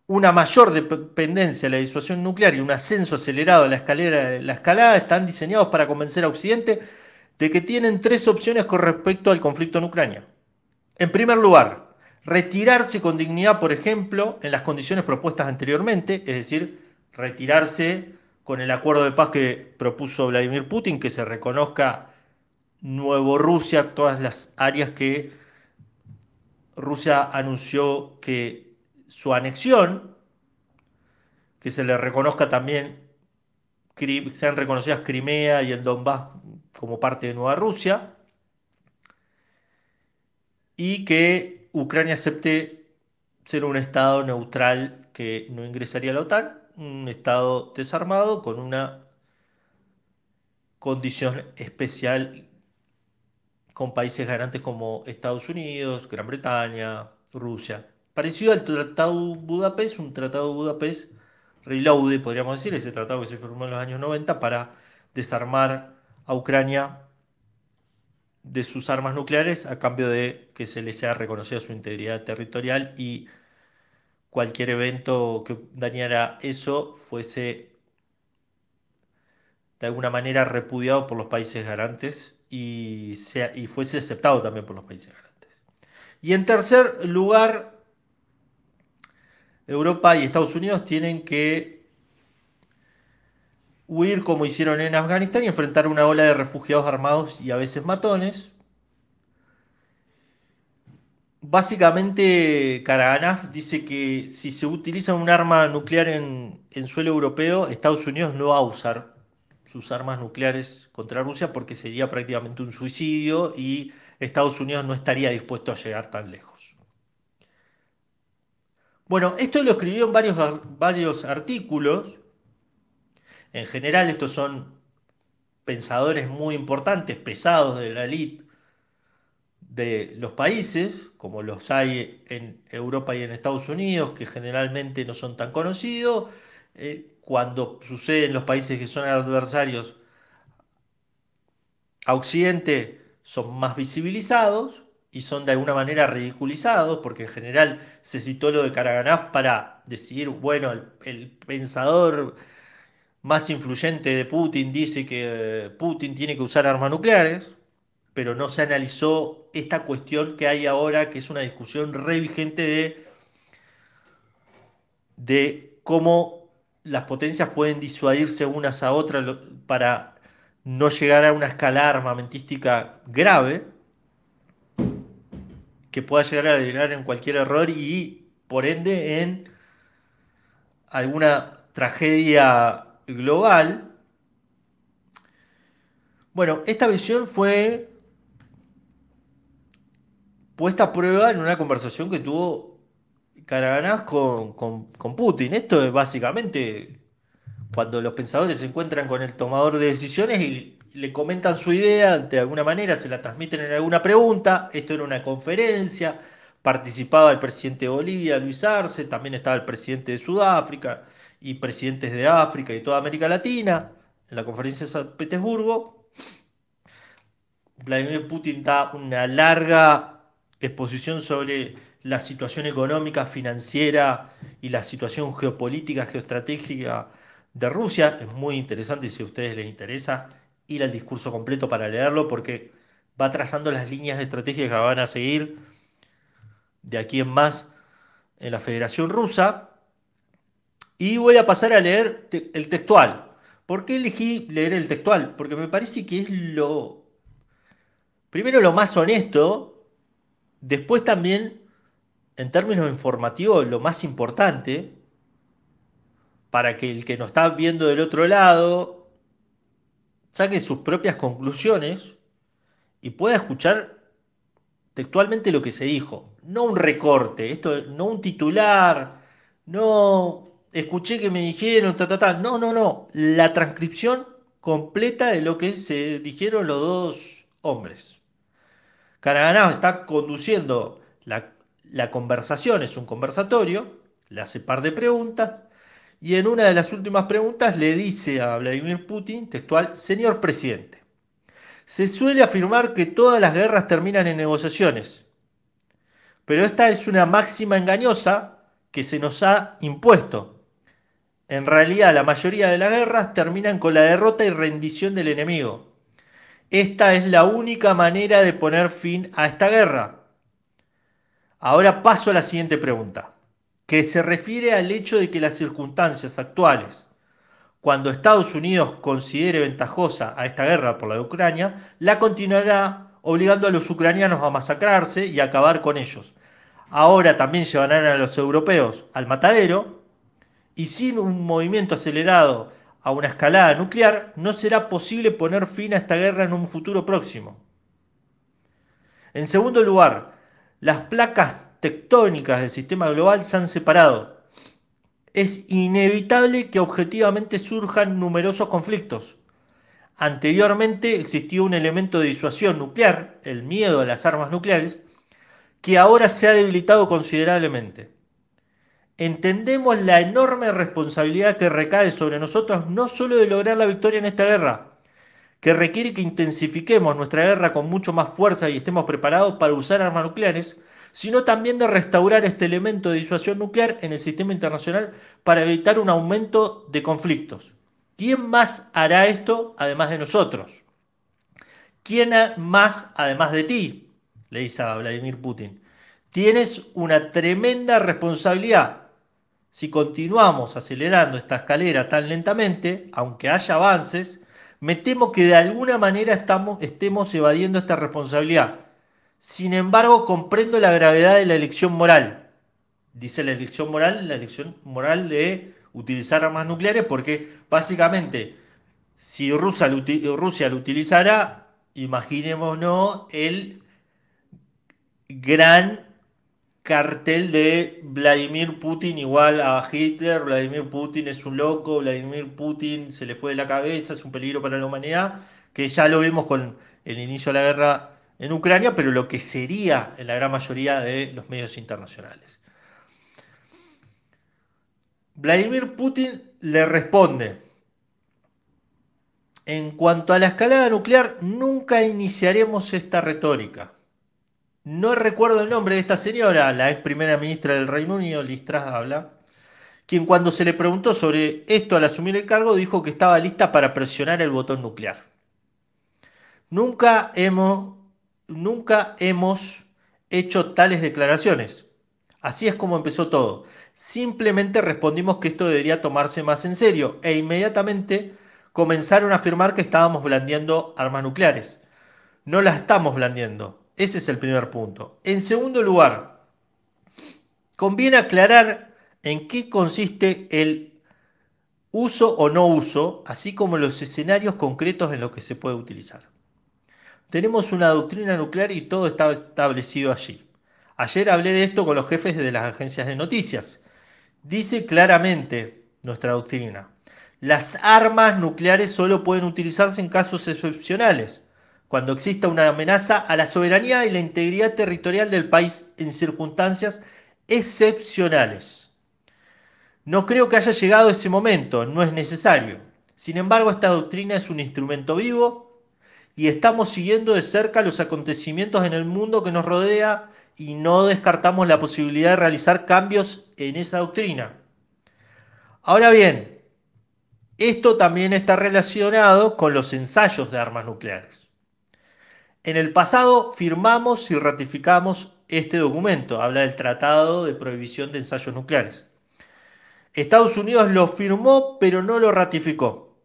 Una mayor dependencia de la disuasión nuclear y un ascenso acelerado de la escalada están diseñados para convencer a Occidente de que tienen tres opciones con respecto al conflicto en Ucrania. En primer lugar, retirarse con dignidad, por ejemplo, en las condiciones propuestas anteriormente, es decir, retirarse con el acuerdo de paz que propuso Vladimir Putin, que se reconozca Nuevo Rusia, todas las áreas que Rusia anunció que su anexión, que se le reconozca también, sean reconocidas Crimea y el Donbass como parte de Nueva Rusia, y que Ucrania acepte ser un estado neutral que no ingresaría a la OTAN, un estado desarmado con una condición especial con países garantes como Estados Unidos, Gran Bretaña, Rusia. Parecido al Tratado de Budapest, un Tratado de Budapest reloaded, podríamos decir, ese tratado que se firmó en los años 90 para desarmar a Ucrania de sus armas nucleares a cambio de que se le sea reconocida su integridad territorial y cualquier evento que dañara eso fuese de alguna manera repudiado por los países garantes y fuese aceptado también por los países grandes. Y en tercer lugar, Europa y Estados Unidos tienen que huir como hicieron en Afganistán y enfrentar una ola de refugiados armados y a veces matones. Básicamente, Karaganov dice que si se utiliza un arma nuclear en suelo europeo, Estados Unidos no va a usar sus armas nucleares contra Rusia porque sería prácticamente un suicidio y Estados Unidos no estaría dispuesto a llegar tan lejos. Bueno, esto lo escribió en varios artículos. En general, estos son pensadores muy importantes, pesados de la élite de los países, como los hay en Europa y en Estados Unidos, que generalmente no son tan conocidos. Cuando sucede en los países que son adversarios a Occidente, son más visibilizados y son de alguna manera ridiculizados, porque en general se citó lo de Karaganov para decir, bueno, el pensador más influyente de Putin dice que Putin tiene que usar armas nucleares, pero no se analizó esta cuestión que hay ahora, que es una discusión re vigente de cómo las potencias pueden disuadirse unas a otras para no llegar a una escalada armamentística grave, que pueda llegar a derivar en cualquier error y, por ende, en alguna tragedia global. Bueno, esta visión fue puesta a prueba en una conversación que tuvo Karaganov con Putin. Esto es básicamente cuando los pensadores se encuentran con el tomador de decisiones y le comentan su idea de alguna manera, se la transmiten en alguna pregunta. Esto era una conferencia, participaba el presidente de Bolivia, Luis Arce, también estaba el presidente de Sudáfrica y presidentes de África y toda América Latina en la conferencia de San Petersburgo. Vladimir Putin da una larga exposición sobre la situación económica, financiera y la situación geopolítica, geoestratégica de Rusia. Es muy interesante y si a ustedes les interesa ir al discurso completo para leerlo porque va trazando las líneas de estrategia que van a seguir de aquí en más en la Federación Rusa. Y voy a pasar a leer el textual. ¿Por qué elegí leer el textual? Porque me parece que es primero lo más honesto, después también en términos informativos lo más importante para que el que nos está viendo del otro lado saque sus propias conclusiones y pueda escuchar textualmente lo que se dijo. No un recorte, esto, no un titular, no escuché que me dijeron, No, no, no. La transcripción completa de lo que se dijeron los dos hombres. Karaganov está conduciendo la conversación, es un conversatorio, le hace par de preguntas y en una de las últimas preguntas le dice a Vladimir Putin, textual, señor presidente, se suele afirmar que todas las guerras terminan en negociaciones, pero esta es una máxima engañosa que se nos ha impuesto. En realidad, la mayoría de las guerras terminan con la derrota y rendición del enemigo. Esta es la única manera de poner fin a esta guerra. Ahora paso a la siguiente pregunta, que se refiere al hecho de que las circunstancias actuales, cuando Estados Unidos considere ventajosa a esta guerra por la de Ucrania, la continuará obligando a los ucranianos a masacrarse y a acabar con ellos. Ahora también llevarán a los europeos al matadero y sin un movimiento acelerado a una escalada nuclear, no será posible poner fin a esta guerra en un futuro próximo. En segundo lugar, las placas tectónicas del sistema global se han separado. Es inevitable que objetivamente surjan numerosos conflictos. Anteriormente existía un elemento de disuasión nuclear, el miedo a las armas nucleares, que ahora se ha debilitado considerablemente. Entendemos la enorme responsabilidad que recae sobre nosotros no solo de lograr la victoria en esta guerra, que requiere que intensifiquemos nuestra guerra con mucho más fuerza y estemos preparados para usar armas nucleares, sino también de restaurar este elemento de disuasión nuclear en el sistema internacional para evitar un aumento de conflictos. ¿Quién más hará esto además de nosotros? ¿Quién más además de ti? Le dice a Vladimir Putin. Tienes una tremenda responsabilidad. Si continuamos acelerando esta escalera tan lentamente, aunque haya avances, me temo que de alguna manera estemos evadiendo esta responsabilidad. Sin embargo, comprendo la gravedad de la elección moral. Dice la elección moral de utilizar armas nucleares, porque básicamente, si Rusia lo utilizara, imaginémonos el gran cartel de Vladimir Putin igual a Hitler, Vladimir Putin es un loco, Vladimir Putin se le fue de la cabeza, es un peligro para la humanidad, que ya lo vimos con el inicio de la guerra en Ucrania, pero lo que sería en la gran mayoría de los medios internacionales. Vladimir Putin le responde: en cuanto a la escalada nuclear, nunca iniciaremos esta retórica. No recuerdo el nombre de esta señora, la ex primera ministra del Reino Unido, Liz Truss, habla, quien cuando se le preguntó sobre esto al asumir el cargo dijo que estaba lista para presionar el botón nuclear. Nunca hemos hecho tales declaraciones. Así es como empezó todo. Simplemente respondimos que esto debería tomarse más en serio e inmediatamente comenzaron a afirmar que estábamos blandiendo armas nucleares. No las estamos blandiendo. Ese es el primer punto. En segundo lugar, conviene aclarar en qué consiste el uso o no uso, así como los escenarios concretos en los que se puede utilizar. Tenemos una doctrina nuclear y todo está establecido allí. Ayer hablé de esto con los jefes de las agencias de noticias. Dice claramente nuestra doctrina: las armas nucleares solo pueden utilizarse en casos excepcionales, cuando exista una amenaza a la soberanía y la integridad territorial del país en circunstancias excepcionales. No creo que haya llegado ese momento, no es necesario. Sin embargo, esta doctrina es un instrumento vivo y estamos siguiendo de cerca los acontecimientos en el mundo que nos rodea y no descartamos la posibilidad de realizar cambios en esa doctrina. Ahora bien, esto también está relacionado con los ensayos de armas nucleares. En el pasado firmamos y ratificamos este documento, habla del Tratado de Prohibición de Ensayos Nucleares. Estados Unidos lo firmó, pero no lo ratificó.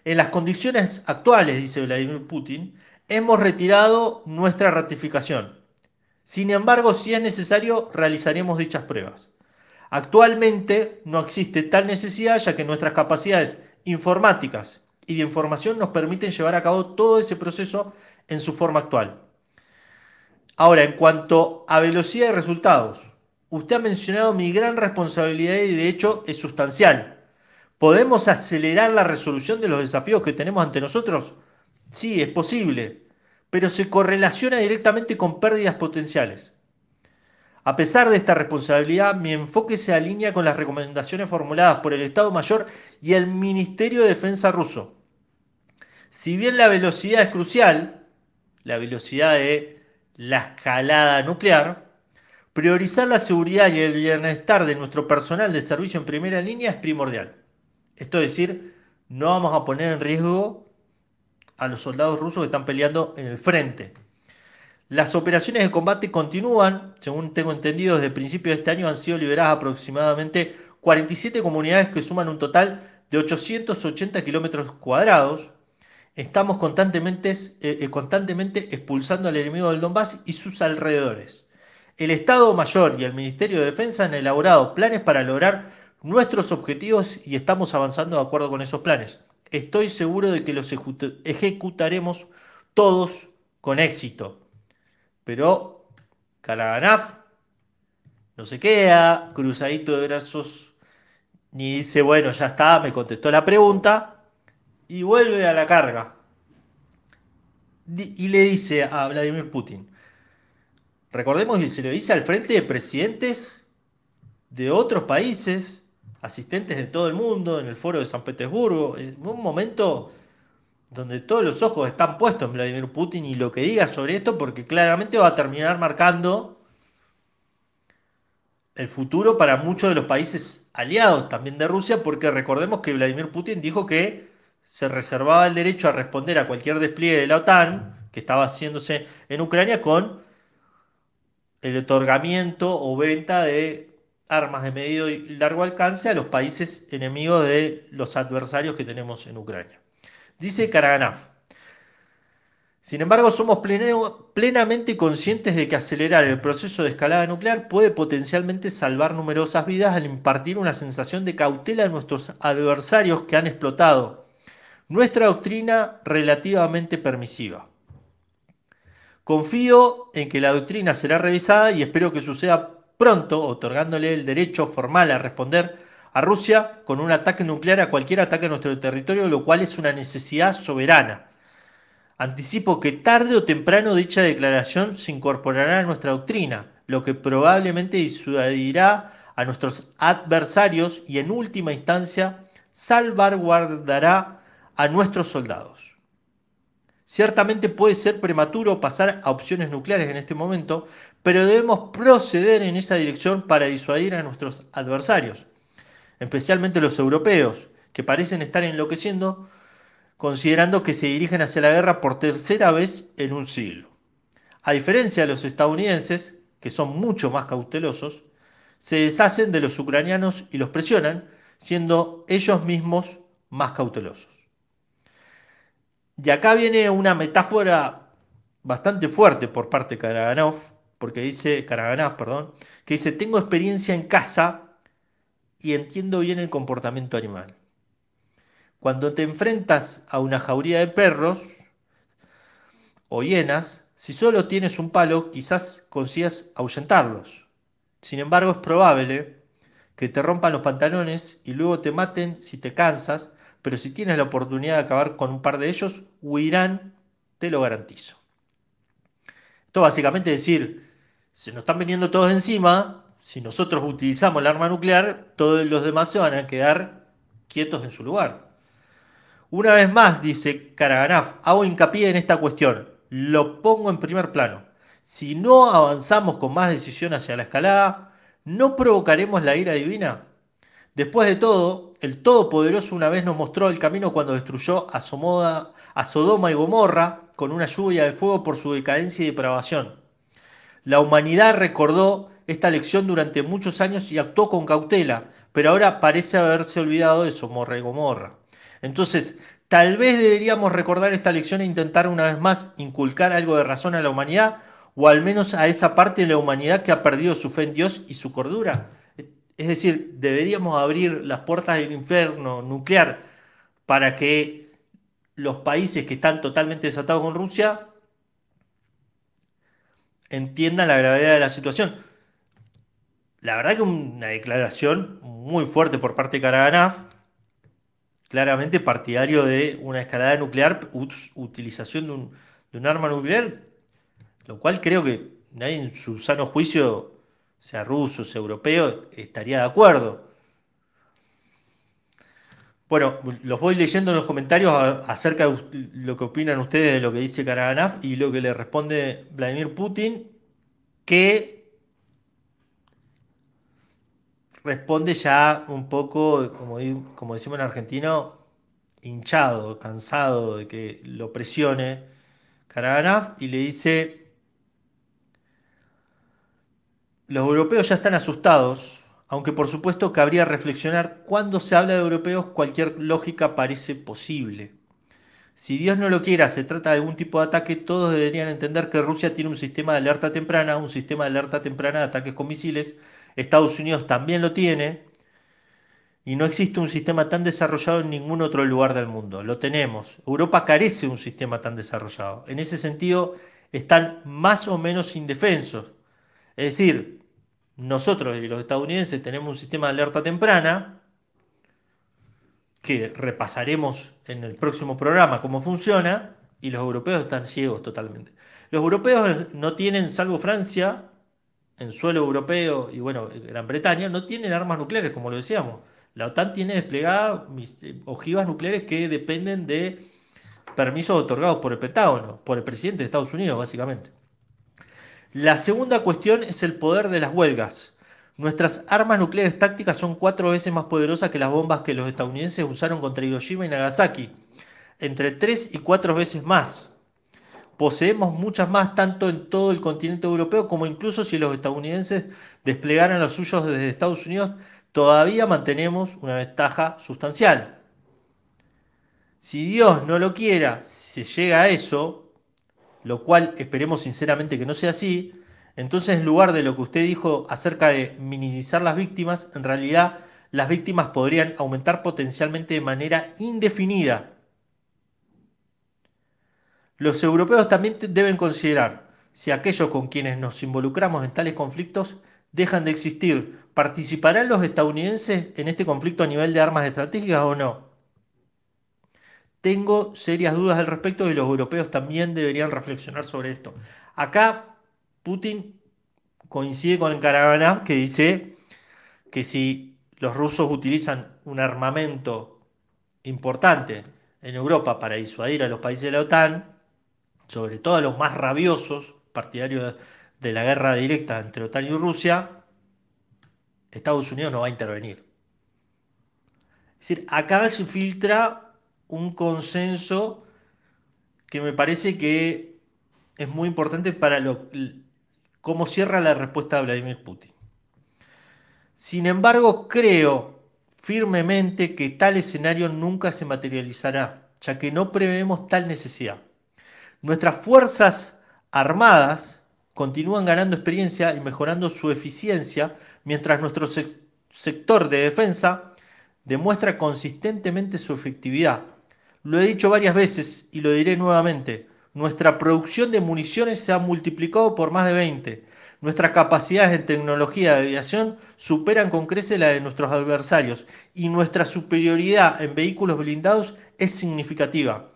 En las condiciones actuales, dice Vladimir Putin, hemos retirado nuestra ratificación. Sin embargo, si es necesario, realizaremos dichas pruebas. Actualmente no existe tal necesidad, ya que nuestras capacidades informáticas y de información nos permiten llevar a cabo todo ese proceso en su forma actual. Ahora, en cuanto a velocidad de resultados, usted ha mencionado mi gran responsabilidad y de hecho es sustancial. ¿Podemos acelerar la resolución de los desafíos que tenemos ante nosotros? Sí, es posible, pero se correlaciona directamente con pérdidas potenciales. A pesar de esta responsabilidad, mi enfoque se alinea con las recomendaciones formuladas por el Estado Mayor y el Ministerio de Defensa ruso. Si bien la velocidad es crucial, la velocidad de la escalada nuclear, priorizar la seguridad y el bienestar de nuestro personal de servicio en primera línea es primordial. Esto es decir, no vamos a poner en riesgo a los soldados rusos que están peleando en el frente. Las operaciones de combate continúan, según tengo entendido, desde principios de este año han sido liberadas aproximadamente 47 comunidades que suman un total de 880 kilómetros cuadrados. Estamos constantemente expulsando al enemigo del Donbass y sus alrededores. El Estado Mayor y el Ministerio de Defensa han elaborado planes para lograr nuestros objetivos y estamos avanzando de acuerdo con esos planes. Estoy seguro de que los ejecutaremos todos con éxito. Pero Kalaganaf no se queda cruzadito de brazos ni dice, bueno, ya está, me contestó la pregunta y vuelve a la carga. Y le dice a Vladimir Putin, recordemos que se lo dice al frente de presidentes de otros países, asistentes de todo el mundo, en el foro de San Petersburgo. Es un momento donde todos los ojos están puestos en Vladimir Putin y lo que diga sobre esto, porque claramente va a terminar marcando el futuro para muchos de los países aliados también de Rusia, porque recordemos que Vladimir Putin dijo que se reservaba el derecho a responder a cualquier despliegue de la OTAN que estaba haciéndose en Ucrania con el otorgamiento o venta de armas de medio y largo alcance a los países enemigos de los adversarios que tenemos en Ucrania. Dice Karaganov: sin embargo, somos plenamente conscientes de que acelerar el proceso de escalada nuclear puede potencialmente salvar numerosas vidas al impartir una sensación de cautela a nuestros adversarios que han explotado nuestra doctrina relativamente permisiva. Confío en que la doctrina será revisada y espero que suceda pronto, otorgándole el derecho formal a responder a Rusia con un ataque nuclear a cualquier ataque a nuestro territorio, lo cual es una necesidad soberana. Anticipo que tarde o temprano dicha declaración se incorporará a nuestra doctrina, lo que probablemente disuadirá a nuestros adversarios y en última instancia salvaguardará a nuestros soldados. Ciertamente puede ser prematuro pasar a opciones nucleares en este momento, pero debemos proceder en esa dirección para disuadir a nuestros adversarios, especialmente los europeos, que parecen estar enloqueciendo considerando que se dirigen hacia la guerra por tercera vez en un siglo. A diferencia de los estadounidenses, que son mucho más cautelosos, se deshacen de los ucranianos y los presionan, siendo ellos mismos más cautelosos. Y acá viene una metáfora bastante fuerte por parte de Karaganov, que dice: tengo experiencia en caza y entiendo bien el comportamiento animal. Cuando te enfrentas a una jauría de perros o hienas, si solo tienes un palo, quizás consigas ahuyentarlos. Sin embargo, es probable que te rompan los pantalones y luego te maten si te cansas, pero si tienes la oportunidad de acabar con un par de ellos, huirán, te lo garantizo. Esto básicamente es decir, se nos están viniendo todos encima, si nosotros utilizamos el arma nuclear, todos los demás se van a quedar quietos en su lugar. Una vez más, dice Karaganov, hago hincapié en esta cuestión, lo pongo en primer plano. Si no avanzamos con más decisión hacia la escalada, ¿no provocaremos la ira divina? Después de todo, el Todopoderoso una vez nos mostró el camino cuando destruyó a Sodoma y Gomorra con una lluvia de fuego por su decadencia y depravación. La humanidad recordó esta lección durante muchos años y actuó con cautela, pero ahora parece haberse olvidado de Sodoma y Gomorra. Entonces, tal vez deberíamos recordar esta lección e intentar una vez más inculcar algo de razón a la humanidad, o al menos a esa parte de la humanidad que ha perdido su fe en Dios y su cordura. Es decir, deberíamos abrir las puertas del infierno nuclear para que los países que están totalmente desatados con Rusia entiendan la gravedad de la situación. La verdad que una declaración muy fuerte por parte de Karaganov, claramente partidario de una escalada nuclear, utilización de un arma nuclear, lo cual creo que nadie en su sano juicio, sea ruso, sea europeo, estaría de acuerdo. Bueno, los voy leyendo en los comentarios acerca de lo que opinan ustedes de lo que dice Karaganov y lo que le responde Vladimir Putin, que responde ya un poco, como decimos en argentino, hinchado, cansado de que lo presione Karaganov, y le dice: los europeos ya están asustados, aunque por supuesto cabría reflexionar, cuando se habla de europeos cualquier lógica parece posible. Si Dios no lo quiera, se trata de algún tipo de ataque, todos deberían entender que Rusia tiene un sistema de alerta temprana, de ataques con misiles. Estados Unidos también lo tiene, y no existe un sistema tan desarrollado en ningún otro lugar del mundo. Lo tenemos. Europa carece de un sistema tan desarrollado. En ese sentido, están más o menos indefensos. Es decir, nosotros y los estadounidenses tenemos un sistema de alerta temprana, que repasaremos en el próximo programa cómo funciona, y los europeos están ciegos totalmente. Los europeos no tienen, salvo Francia, en suelo europeo y bueno, Gran Bretaña, no tienen armas nucleares, como lo decíamos. La OTAN tiene desplegadas ojivas nucleares que dependen de permisos otorgados por el Pentágono, por el presidente de Estados Unidos, básicamente. La segunda cuestión es el poder de las huelgas. Nuestras armas nucleares tácticas son 4 veces más poderosas que las bombas que los estadounidenses usaron contra Hiroshima y Nagasaki. Entre 3 y 4 veces más. poseemos muchas más, tanto en todo el continente europeo como incluso si los estadounidenses desplegaran los suyos desde Estados Unidos, todavía mantenemos una ventaja sustancial. Si Dios no lo quiera, se llega a eso, lo cual esperemos sinceramente que no sea así, entonces en lugar de lo que usted dijo acerca de minimizar las víctimas, en realidad las víctimas podrían aumentar potencialmente de manera indefinida. Los europeos también deben considerar si aquellos con quienes nos involucramos en tales conflictos dejan de existir. ¿Participarán los estadounidenses en este conflicto a nivel de armas estratégicas o no? Tengo serias dudas al respecto y los europeos también deberían reflexionar sobre esto. Acá Putin coincide con Karaganov, que dice que si los rusos utilizan un armamento importante en Europa para disuadir a los países de la OTAN, sobre todo a los más rabiosos, partidarios de la guerra directa entre OTAN y Rusia, Estados Unidos no va a intervenir. Es decir, acá se filtra un consenso que me parece que es muy importante para cómo cierra la respuesta de Vladimir Putin. Sin embargo, creo firmemente que tal escenario nunca se materializará, ya que no prevemos tal necesidad. Nuestras fuerzas armadas continúan ganando experiencia y mejorando su eficiencia, mientras nuestro sector de defensa demuestra consistentemente su efectividad. Lo he dicho varias veces y lo diré nuevamente. Nuestra producción de municiones se ha multiplicado por más de 20. Nuestras capacidades en tecnología de aviación superan con creces la de nuestros adversarios y nuestra superioridad en vehículos blindados es significativa.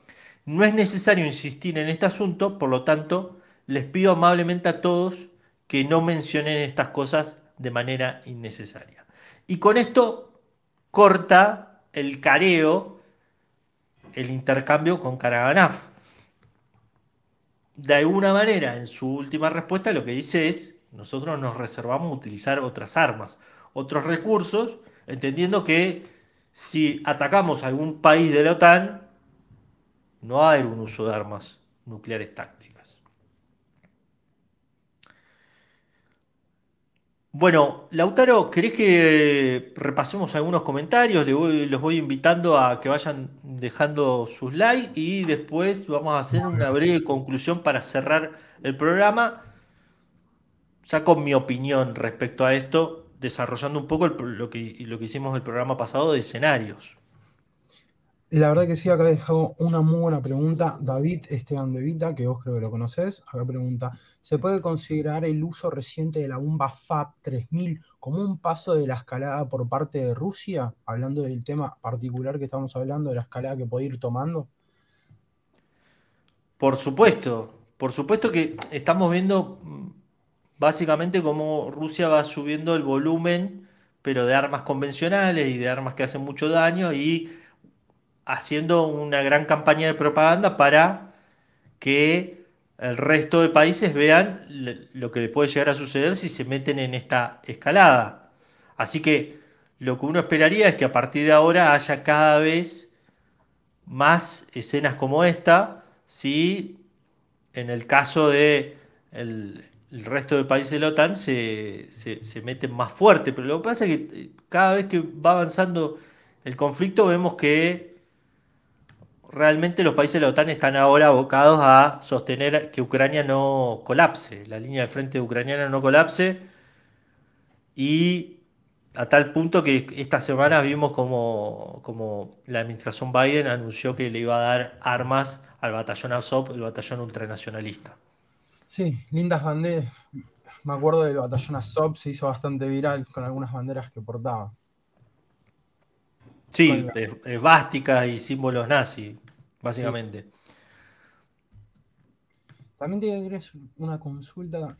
No es necesario insistir en este asunto, por lo tanto, les pido amablemente a todos que no mencionen estas cosas de manera innecesaria. Y con esto corta el careo, el intercambio con Karaganov. De alguna manera, en su última respuesta, lo que dice es, nosotros nos reservamos utilizar otras armas, otros recursos, entendiendo que si atacamos a algún país de la OTAN, no va a haber un uso de armas nucleares tácticas. Bueno, Lautaro, ¿querés que repasemos algunos comentarios? Los voy invitando a que vayan dejando sus likes y después vamos a hacer una breve conclusión para cerrar el programa, ya con mi opinión respecto a esto, desarrollando un poco lo que hicimos el programa pasado de escenarios. La verdad que sí, acá he dejado una muy buena pregunta. David Esteban de Vita, que vos creo que lo conocés, acá pregunta, ¿se puede considerar el uso reciente de la bomba FAB 3000 como un paso de la escalada por parte de Rusia? Hablando del tema particular que estamos hablando, de la escalada que puede ir tomando. Por supuesto que estamos viendo básicamente cómo Rusia va subiendo el volumen, pero de armas convencionales y de armas que hacen mucho daño y haciendo una gran campaña de propaganda para que el resto de países vean lo que le puede llegar a suceder si se meten en esta escalada. Así que lo que uno esperaría es que a partir de ahora haya cada vez más escenas como esta, si en el caso de el resto de países de la OTAN se meten más fuerte. Pero lo que pasa es que cada vez que va avanzando el conflicto vemos que realmente los países de la OTAN están ahora abocados a sostener que Ucrania no colapse, la línea de frente ucraniana no colapse, y a tal punto que esta semana vimos como la administración Biden anunció que le iba a dar armas al batallón Azov, el batallón ultranacionalista. Sí, lindas banderas. Me acuerdo del batallón Azov, se hizo bastante viral con algunas banderas que portaba. Con Sí, la- esvásticas y símbolos nazis, sí. básicamente. También te quería hacer una consulta.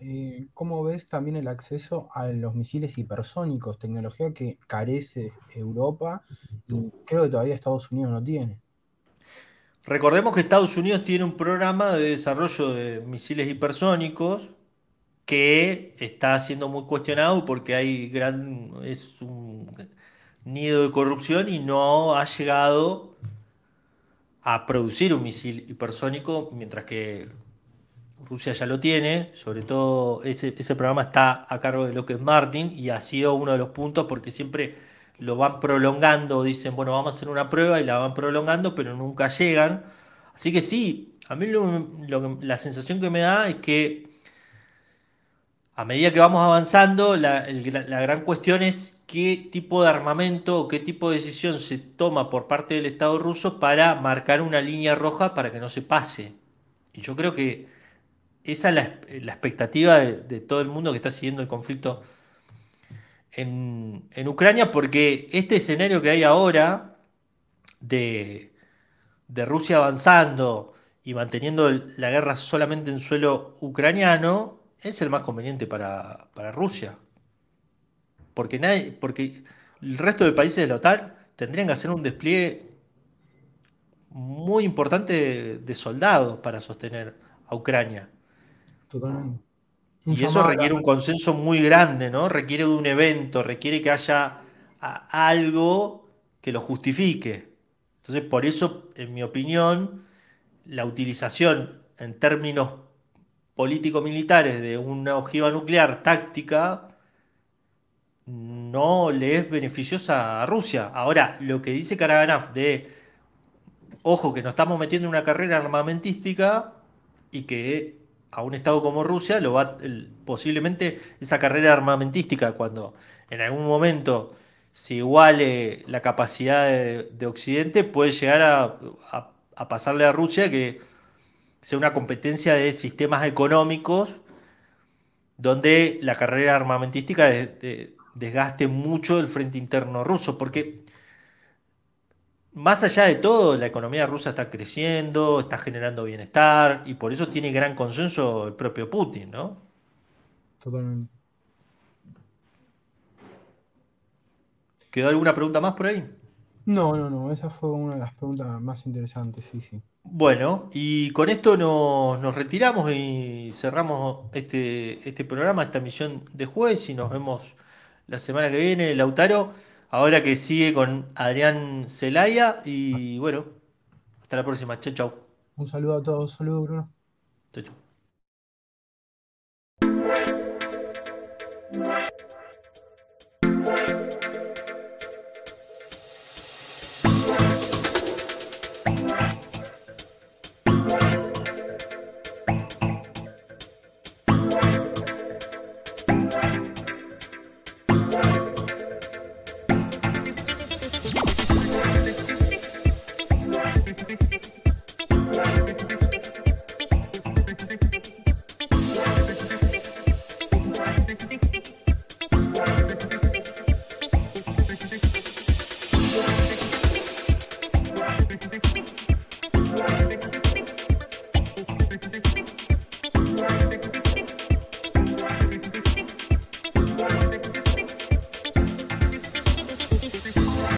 ¿Cómo ves también el acceso a los misiles hipersónicos? Tecnología que carece Europa y creo que todavía Estados Unidos no tiene. Recordemos que Estados Unidos tiene un programa de desarrollo de misiles hipersónicos que está siendo muy cuestionado porque es un nido de corrupción y no ha llegado a producir un misil hipersónico, mientras que Rusia ya lo tiene, sobre todo ese programa está a cargo de Lockheed Martin y ha sido uno de los puntos porque siempre lo van prolongando, dicen, bueno, vamos a hacer una prueba y la van prolongando, pero nunca llegan. Así que sí, a mí la sensación que me da es que a medida que vamos avanzando, la gran cuestión es qué tipo de armamento o qué tipo de decisión se toma por parte del Estado ruso para marcar una línea roja para que no se pase. Y yo creo que esa es la expectativa de todo el mundo que está siguiendo el conflicto en Ucrania, porque este escenario que hay ahora de, de Rusia avanzando y manteniendo la guerra solamente en suelo ucraniano es el más conveniente para Rusia. Porque el resto de países de la OTAN tendrían que hacer un despliegue muy importante de soldados para sostener a Ucrania. Totalmente. Un Y eso llamado a requiere un consenso muy grande, ¿no? Requiere de un evento, requiere que haya algo que lo justifique. Entonces, por eso, en mi opinión, la utilización en términos político-militares de una ojiva nuclear táctica no le es beneficiosa a Rusia. Ahora, lo que dice Karaganov de, ojo, que nos estamos metiendo en una carrera armamentística y que a un Estado como Rusia posiblemente esa carrera armamentística, cuando en algún momento se iguale la capacidad de Occidente, puede llegar a pasarle a Rusia que sea una competencia de sistemas económicos donde la carrera armamentística desgaste mucho el frente interno ruso, porque más allá de todo, la economía rusa está creciendo, está generando bienestar y por eso tiene gran consenso el propio Putin, ¿no? Totalmente. ¿Quedó alguna pregunta más por ahí? No, no, no. Esa fue una de las preguntas más interesantes, sí, sí. Bueno, y con esto nos retiramos y cerramos este programa, esta emisión de jueves y nos vemos la semana que viene, Lautaro, ahora que sigue con Adrián Celaya y bueno, hasta la próxima. Chau, chau. Un saludo a todos. Saludos, Bruno. Chau, chau.